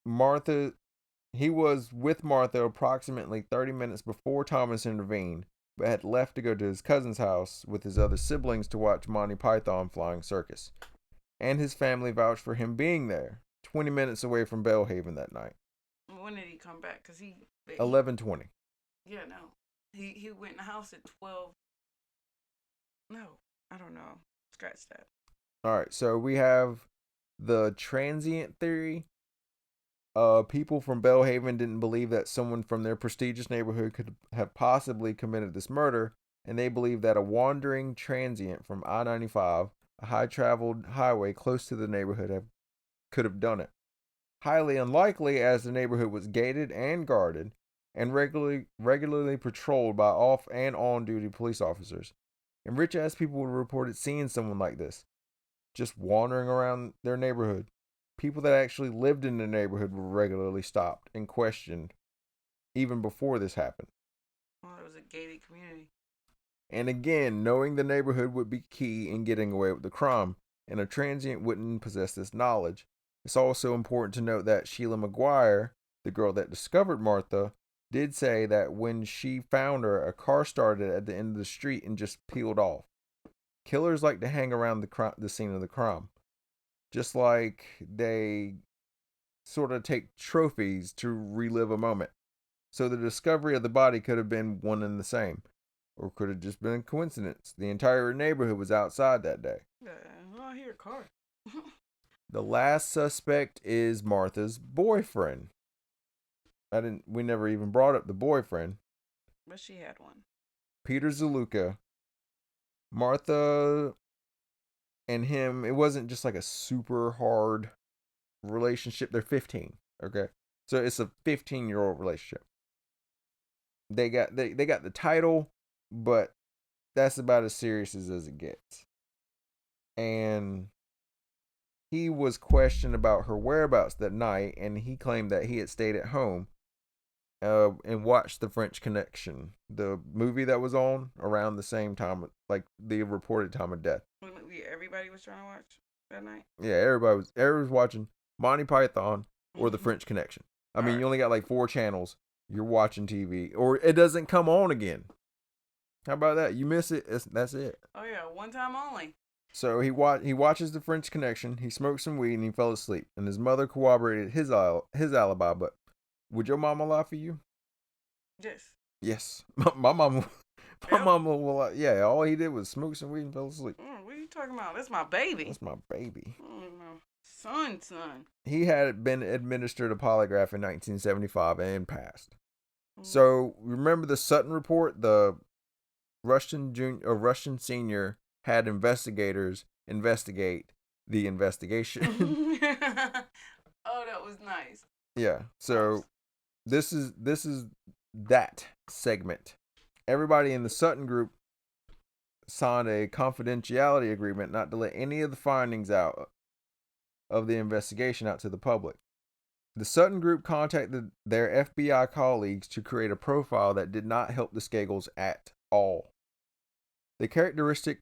with Martha approximately 30 minutes before Thomas intervened, but had left to go to his cousin's house with his other siblings to watch Monty Python Flying Circus. And his family vouched for him being there, 20 minutes away from Bellhaven that night. When did he come back? 11:20. Yeah, no. He went in the house at 12. No, I don't know. Scratch that. All right, so we have the Transient Theory. People from Bellhaven didn't believe that someone from their prestigious neighborhood could have possibly committed this murder, and they believed that a wandering transient from I-95, a high-traveled highway close to the neighborhood, could have done it. Highly unlikely, as the neighborhood was gated and guarded, and regularly patrolled by off and on-duty police officers. And rich-ass people would have reported seeing someone like this, just wandering around their neighborhood. People that actually lived in the neighborhood were regularly stopped and questioned, even before this happened. Well, it was a gated community. And again, knowing the neighborhood would be key in getting away with the crime, and a transient wouldn't possess this knowledge. It's also important to note that Sheila McGuire, the girl that discovered Martha, did say that when she found her, a car started at the end of the street and just peeled off. Killers like to hang around the scene of the crime, just like they sort of take trophies to relive a moment. So the discovery of the body could have been one and the same, or could have just been a coincidence. The entire neighborhood was outside that day. I hear a car. The last suspect is Martha's boyfriend. We never even brought up the boyfriend. But she had one. Peter Zaluka. Martha and him, it wasn't just like a super hard relationship. They're 15, okay? So it's a 15-year-old relationship. They got the title, but that's about as serious as it gets. And he was questioned about her whereabouts that night, and he claimed that he had stayed at home and watched The French Connection, the movie that was on around the same time, like the reported time of death. Everybody was trying to watch that night? Yeah, everybody was watching Monty Python or The French Connection. I mean, you only got like 4 channels. You're watching TV, or it doesn't come on again. How about that? You miss it, that's it. Oh yeah, one time only. So he watches The French Connection. He smoked some weed and he fell asleep. And his mother corroborated his alibi. But would your mama lie for you? Yes. Yes, my mama. My mama will lie. Yeah, all he did was smoke some weed and fell asleep. What are you talking about? That's my baby. That's my baby. Son. He had been administered a polygraph in 1975 and passed. So remember the Sutton report? The Russian senior had investigators investigate the investigation. Oh, that was nice. Yeah. So this is that segment. Everybody in the Sutton group signed a confidentiality agreement not to let any of the findings out of the investigation out to the public. The Sutton group contacted their FBI colleagues to create a profile that did not help the Skagles at all. The characteristic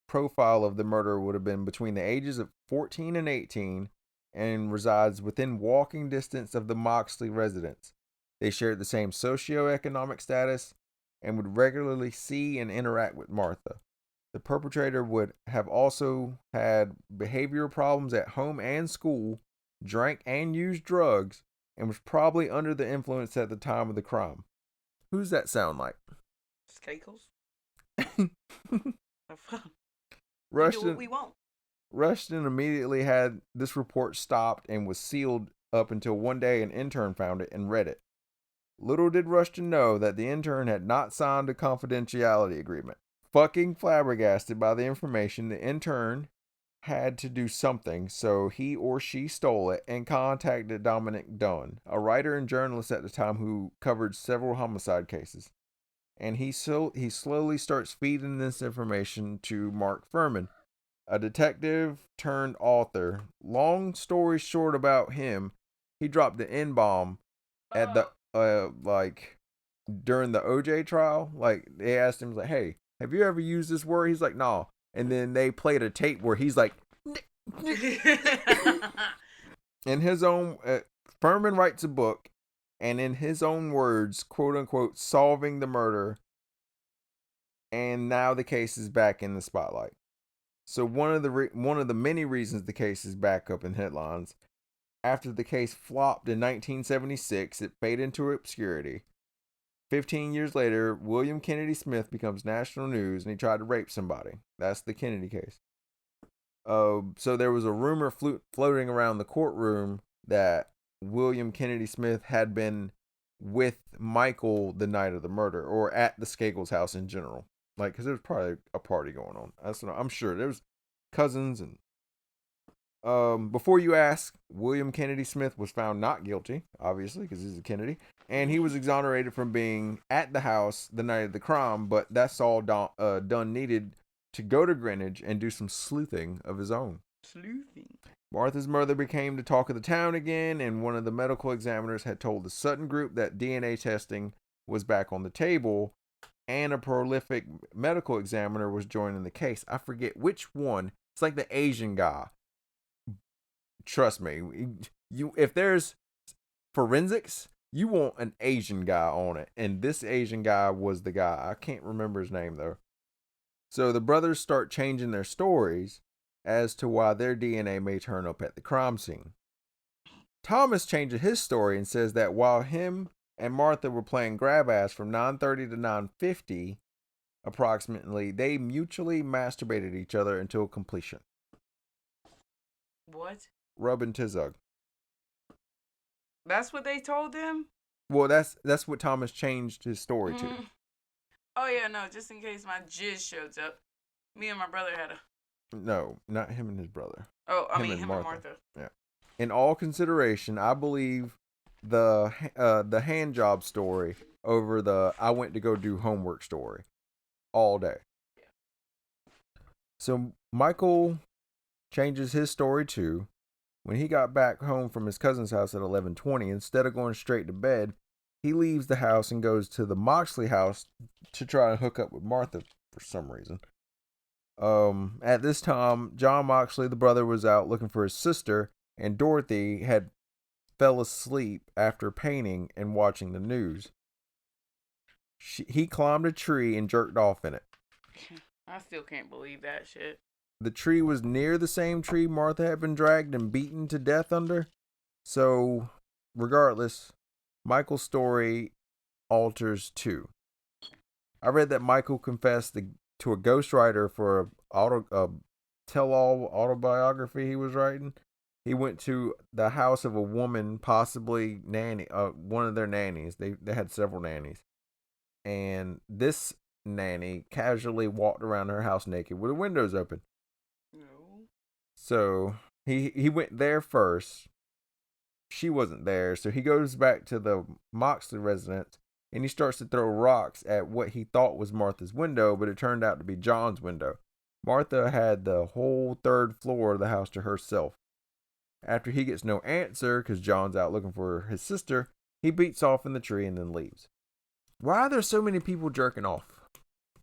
profile of the murderer would have been between the ages of 14 and 18 and resides within walking distance of the Moxley residence. They shared the same socioeconomic status and would regularly see and interact with Martha. The perpetrator would have also had behavioral problems at home and school, drank and used drugs, and was probably under the influence at the time of the crime. Who's that sound like? Skakels. Rushton immediately had this report stopped and was sealed up until one day an intern found it and read it. Little did Rushton know that the intern had not signed a confidentiality agreement. Fucking flabbergasted by the information, the intern had to do something, so he or she stole it and contacted Dominic Dunn, a writer and journalist at the time who covered several homicide cases. And he slowly starts feeding this information to Mark Furman, a detective turned author. Long story short about him, he dropped the N-bomb at the during the OJ trial. Like, they asked him, like, hey, have you ever used this word? He's like, no. And then they played a tape where he's like, In his own, Furman writes a book, and in his own words, quote unquote, solving the murder. And now the case is back in the spotlight. So one of the many reasons the case is back up in headlines. After the case flopped in 1976, it faded into obscurity. 15 years later, William Kennedy Smith becomes national news, and he tried to rape somebody. That's the Kennedy case. So there was a rumor floating around the courtroom that William Kennedy Smith had been with Michael the night of the murder, or at the Skagle's house in general. Like, because there was probably a party going on. I'm sure there was cousins and. Before you ask, William Kennedy Smith was found not guilty, obviously, because he's a Kennedy, and he was exonerated from being at the house the night of the crime. But that's all Dunn needed to go to Greenwich and do some sleuthing of his own. Sleuthing. Martha's murder became the talk of the town again, and one of the medical examiners had told the Sutton group that DNA testing was back on the table, and a prolific medical examiner was joining the case. I forget which one. It's like the Asian guy. Trust me, if there's forensics, you want an Asian guy on it, and this Asian guy was the guy. I can't remember his name though. So the brothers start changing their stories as to why their DNA may turn up at the crime scene. Thomas changes his story and says that while him and Martha were playing grab ass from 9:30 to 9:50 approximately, they mutually masturbated each other until completion. What? Rubbing Tizug. That's what they told them? Well, that's what Thomas changed his story to. Oh yeah, no, just in case my jizz shows up. Me and my brother had a... No, not him and his brother. Oh, him and Martha. Yeah. In all consideration, I believe the hand job story over the I went to go do homework story all day. Yeah. So Michael changes his story too. When he got back home from his cousin's house at 11:20, instead of going straight to bed, he leaves the house and goes to the Moxley house to try to hook up with Martha for some reason. At this time, John Moxley, the brother, was out looking for his sister, and Dorothy had fell asleep after painting and watching the news. He climbed a tree and jerked off in it. I still can't believe that shit. The tree was near the same tree Martha had been dragged and beaten to death under. So, regardless, Michael's story alters too. I read that Michael confessed to a ghostwriter for a tell-all autobiography he was writing. He went to the house of a woman, possibly nanny, one of their nannies. They had several nannies. And this nanny casually walked around her house naked with the windows open. No. So he went there first. She wasn't there, so he goes back to the Moxley residence and he starts to throw rocks at what he thought was Martha's window, but it turned out to be John's window. Martha had the whole third floor of the house to herself. After he gets no answer, because John's out looking for his sister, he beats off in the tree and then leaves. Why are there so many people jerking off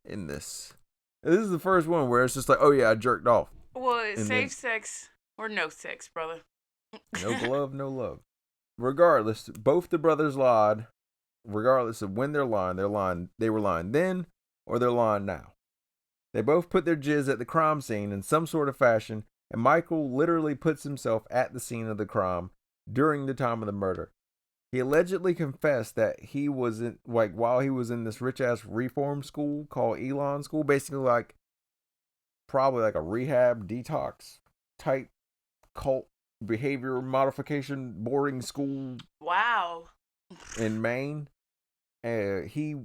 in this? This is the first one where it's just like, oh yeah, I jerked off. Well, it's safe sex or no sex, brother. No glove, no love. Regardless, both the brothers lied. Regardless of when they're lying, they were lying then or they're lying now. They both put their jizz at the crime scene in some sort of fashion, and Michael literally puts himself at the scene of the crime during the time of the murder. He allegedly confessed that he was while he was in this rich ass reform school called Elon School, basically probably like a rehab detox type cult behavior modification boarding school. Wow. In Maine. He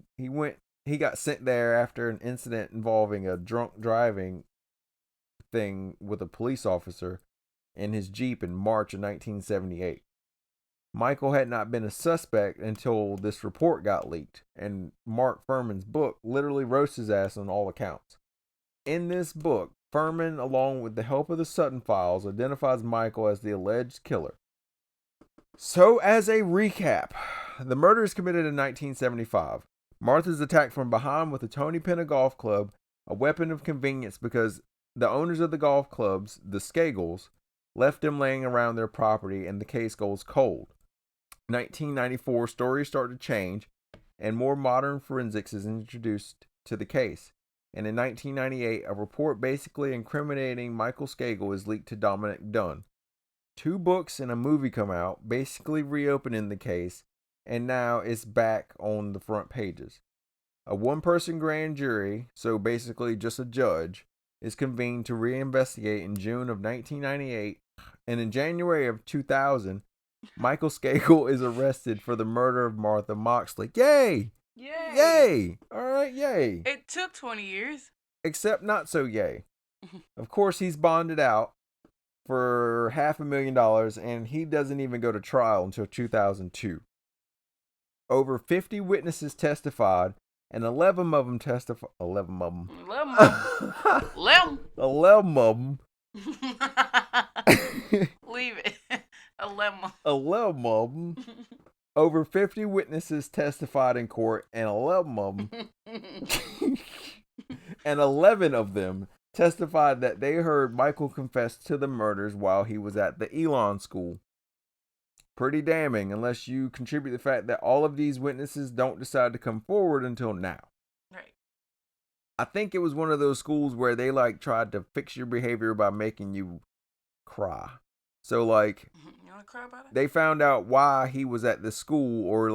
got sent there after an incident involving a drunk driving thing with a police officer in his Jeep in March of 1978. Michael had not been a suspect until this report got leaked, and Mark Furman's book literally roasts his ass on all accounts. In this book, Furman, along with the help of the Sutton files, identifies Michael as the alleged killer. So, as a recap, the murder is committed in 1975. Martha's attacked from behind with a Tony Penna golf club, a weapon of convenience because the owners of the golf clubs, the Skagles, left them laying around their property, and the case goes cold. 1994, stories start to change, and more modern forensics is introduced to the case. And in 1998, a report basically incriminating Michael Skagle is leaked to Dominic Dunn. 2 books and a movie come out, basically reopening the case, and now it's back on the front pages. A 1-person grand jury, so basically just a judge, is convened to reinvestigate in June of 1998, and in January of 2000, Michael Skagle is arrested for the murder of Martha Moxley. Yay! Yay! Yay! All right, yay. It took 20 years. Except not so yay. Of course, he's bonded out for $500,000, and he doesn't even go to trial until 2002. Over 50 witnesses testified, and 11 of them testified. 11 of them. 11 of them. Leave it. 11 of them. Over 50 witnesses testified in court, and 11 of them. And 11 of them testified that they heard Michael confess to the murders while he was at the Elon school. Pretty damning, unless you contribute the fact that all of these witnesses don't decide to come forward until now. Right. I think it was one of those schools where they tried to fix your behavior by making you cry. So You want to cry about it? they found out why he was at this school, or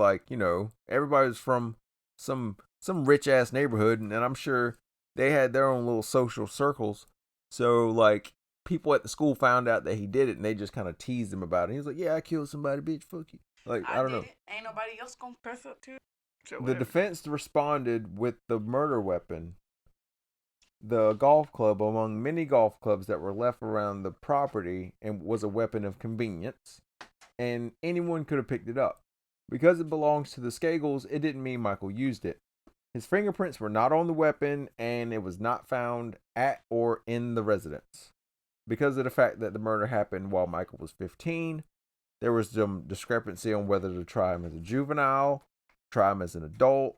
everybody's from some rich ass neighborhood, and I'm sure they had their own little social circles. So people at the school found out that he did it, and they just kind of teased him about it. He was like, "Yeah, I killed somebody, bitch. Fuck you." I don't know. Ain't nobody else gonna press up to it. So The defense responded with the murder weapon, the golf club, among many golf clubs that were left around the property, and was a weapon of convenience, and anyone could have picked it up. Because it belongs to the Skagles, it didn't mean Michael used it. His fingerprints were not on the weapon, and it was not found at or in the residence. Because of the fact that the murder happened while Michael was 15, there was some discrepancy on whether to try him as a juvenile, try him as an adult,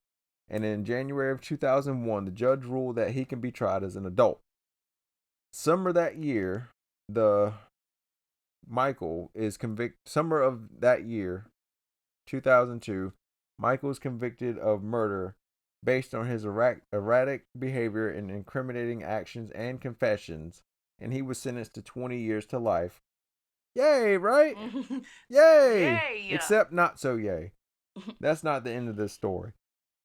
and in January of 2001, the judge ruled that he can be tried as an adult. Summer of that year, 2002, Michael was convicted of murder based on his erratic behavior and incriminating actions and confessions, and he was sentenced to 20 years to life. Yay, right? Yay! Yay! Except not so yay. That's not the end of this story.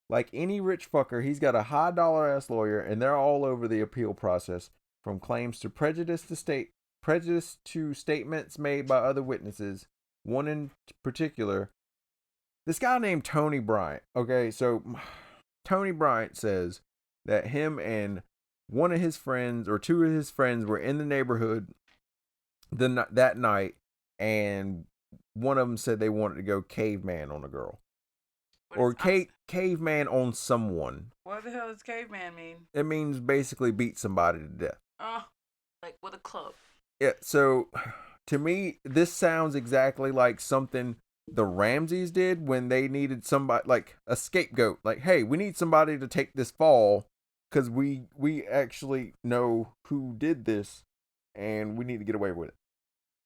Like any rich fucker, he's got a high dollar ass lawyer, and they're all over the appeal process, from claims to prejudice to statements made by other witnesses. One in particular, this guy named Tony Bryant. Okay, so Tony Bryant says that him and one of his friends, or 2 of his friends, were in the neighborhood that night, and one of them said they wanted to go caveman on a girl. Or caveman on someone. What the hell does caveman mean? It means basically beat somebody to death. Like with a club. Yeah, so to me, this sounds exactly like something the Ramseys did when they needed somebody, like a scapegoat. Like, hey, we need somebody to take this fall because we actually know who did this and we need to get away with it.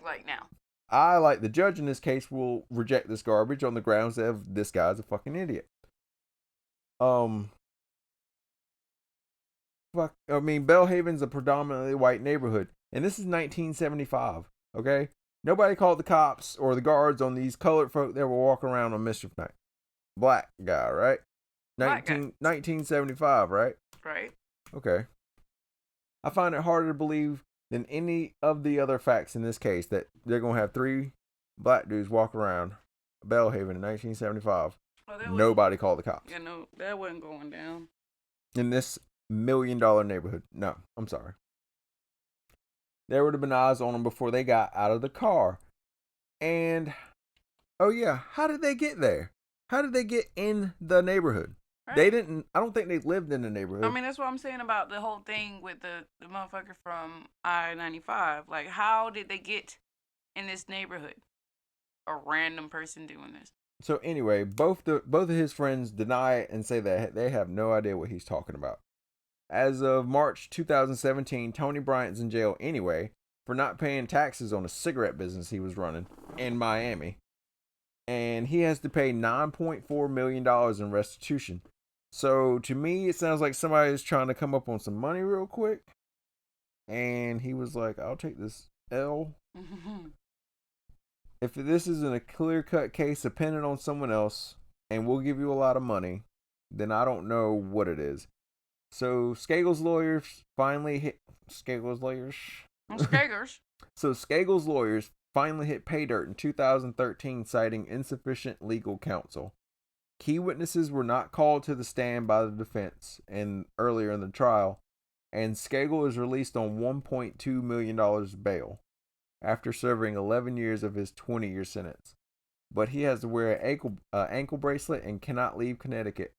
Like now. I, like the judge in this case, will reject this garbage on the grounds of this guy's a fucking idiot. Belhaven's a predominantly white neighborhood, and this is 1975, okay? Nobody called the cops or the guards on these colored folk that were walking around on Mischief Night. Black guy, right? 1975, right? Right. Okay. I find it harder to believe than any of the other facts in this case that they're going to have 3 black dudes walk around Belhaven in 1975. Nobody called the cops. Yeah, no, that wasn't going down. In this $1 million neighborhood. No, I'm sorry. There would have been eyes on them before they got out of the car. And, oh yeah, how did they get there? How did they get in the neighborhood? Right. I don't think they lived in the neighborhood. I mean, that's what I'm saying about the whole thing with the motherfucker from I-95. Like, how did they get in this neighborhood? A random person doing this. So anyway, both of his friends deny it and say that they have no idea what he's talking about. As of March 2017, Tony Bryant's in jail anyway for not paying taxes on a cigarette business he was running in Miami. And he has to pay $9.4 million in restitution. So to me, it sounds like somebody's trying to come up on some money real quick. And he was like, I'll take this L. If this isn't a clear-cut case dependent on someone else, and we'll give you a lot of money, then I don't know what it is. So Skagle's lawyers finally hit... Skagle's lawyers? Skagers. So Skagle's lawyers finally hit pay dirt in 2013, citing insufficient legal counsel. Key witnesses were not called to the stand by the defense earlier in the trial, and Skagle is released on $1.2 million bail after serving 11 years of his 20-year sentence. But he has to wear an ankle bracelet and cannot leave Connecticut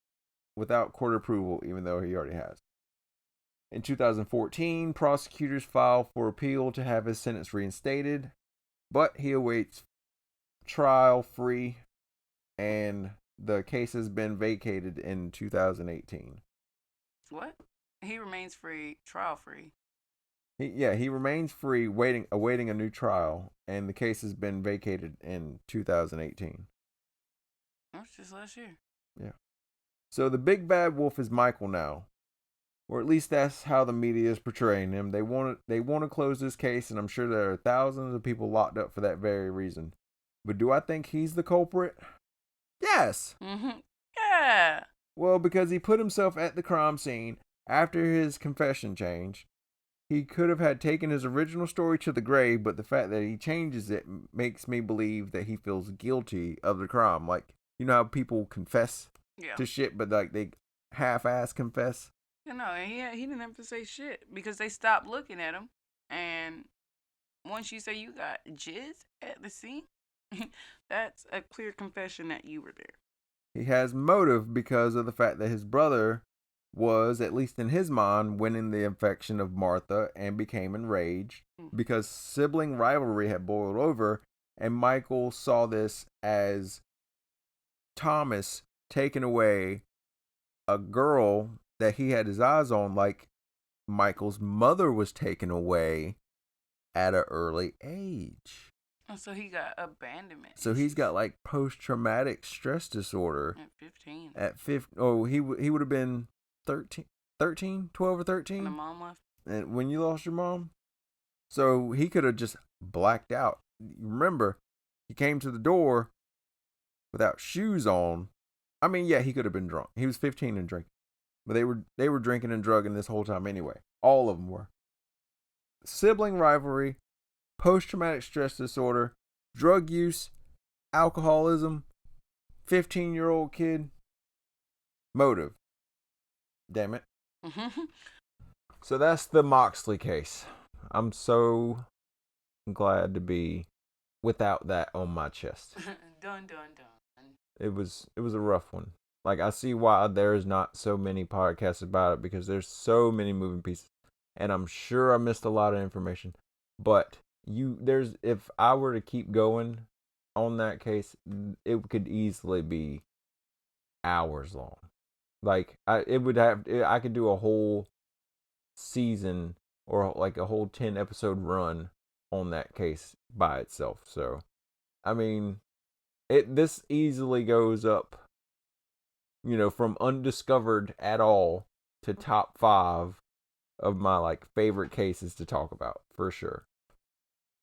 without court approval, even though he already has. In 2014, prosecutors filed for appeal to have his sentence reinstated, but he awaits trial free, and the case has been vacated in 2018. What? He remains free, trial free. He remains free, awaiting a new trial, and the case has been vacated in 2018. That's just last year. Yeah. So the big bad wolf is Michael now, or at least that's how the media is portraying him. They want to close this case, and I'm sure there are thousands of people locked up for that very reason. But do I think he's the culprit? Yes. Yeah. Well, because he put himself at the crime scene after his confession change. He could have had taken his original story to the grave, but the fact that he changes it makes me believe that he feels guilty of the crime. Like, you know how people confess to shit, but like they half-ass confess? No, he didn't have to say shit because they stopped looking at him. And once you say you got jizz at the scene, that's a clear confession that you were there. He has motive because of the fact that his brother was, at least in his mind, winning the affection of Martha and became enraged because sibling rivalry had boiled over, and Michael saw this as Thomas taking away a girl that he had his eyes on, like Michael's mother was taken away at an early age. Oh, so he got abandonment. So he's got like post-traumatic stress disorder. At 15. At 15. Oh, he would have been 12 or 13? When the mom left. And when you lost your mom? So he could have just blacked out. Remember, he came to the door without shoes on. I mean, yeah, he could have been drunk. He was 15 and drinking. But they were drinking and drugging this whole time anyway. All of them were. Sibling rivalry, post-traumatic stress disorder, drug use, alcoholism, 15-year-old kid. Motive. Damn it. So that's the Moxley case. I'm so glad to be without that on my chest. Dun. It was a rough one. Like, I see why there's not so many podcasts about it, because there's so many moving pieces. And I'm sure I missed a lot of information. But if I were to keep going on that case, it could easily be hours long. Like, I could do a whole season or like a whole 10 episode run on that case by itself. So, I mean, this easily goes up, from undiscovered at all to top 5 of my like favorite cases to talk about for sure.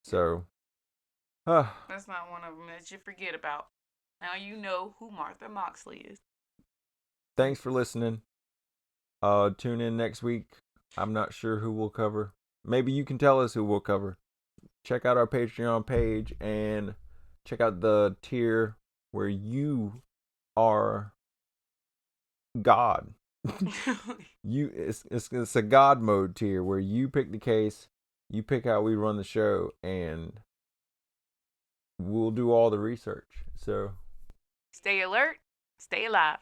So, that's not one of them that you forget about. Now you know who Martha Moxley is. Thanks for listening. Tune in next week. I'm not sure who we'll cover. Maybe you can tell us who we'll cover. Check out our Patreon page and check out the tier where you are God. It's a God mode tier where you pick the case, you pick how we run the show, and we'll do all the research. So stay alert, stay alive.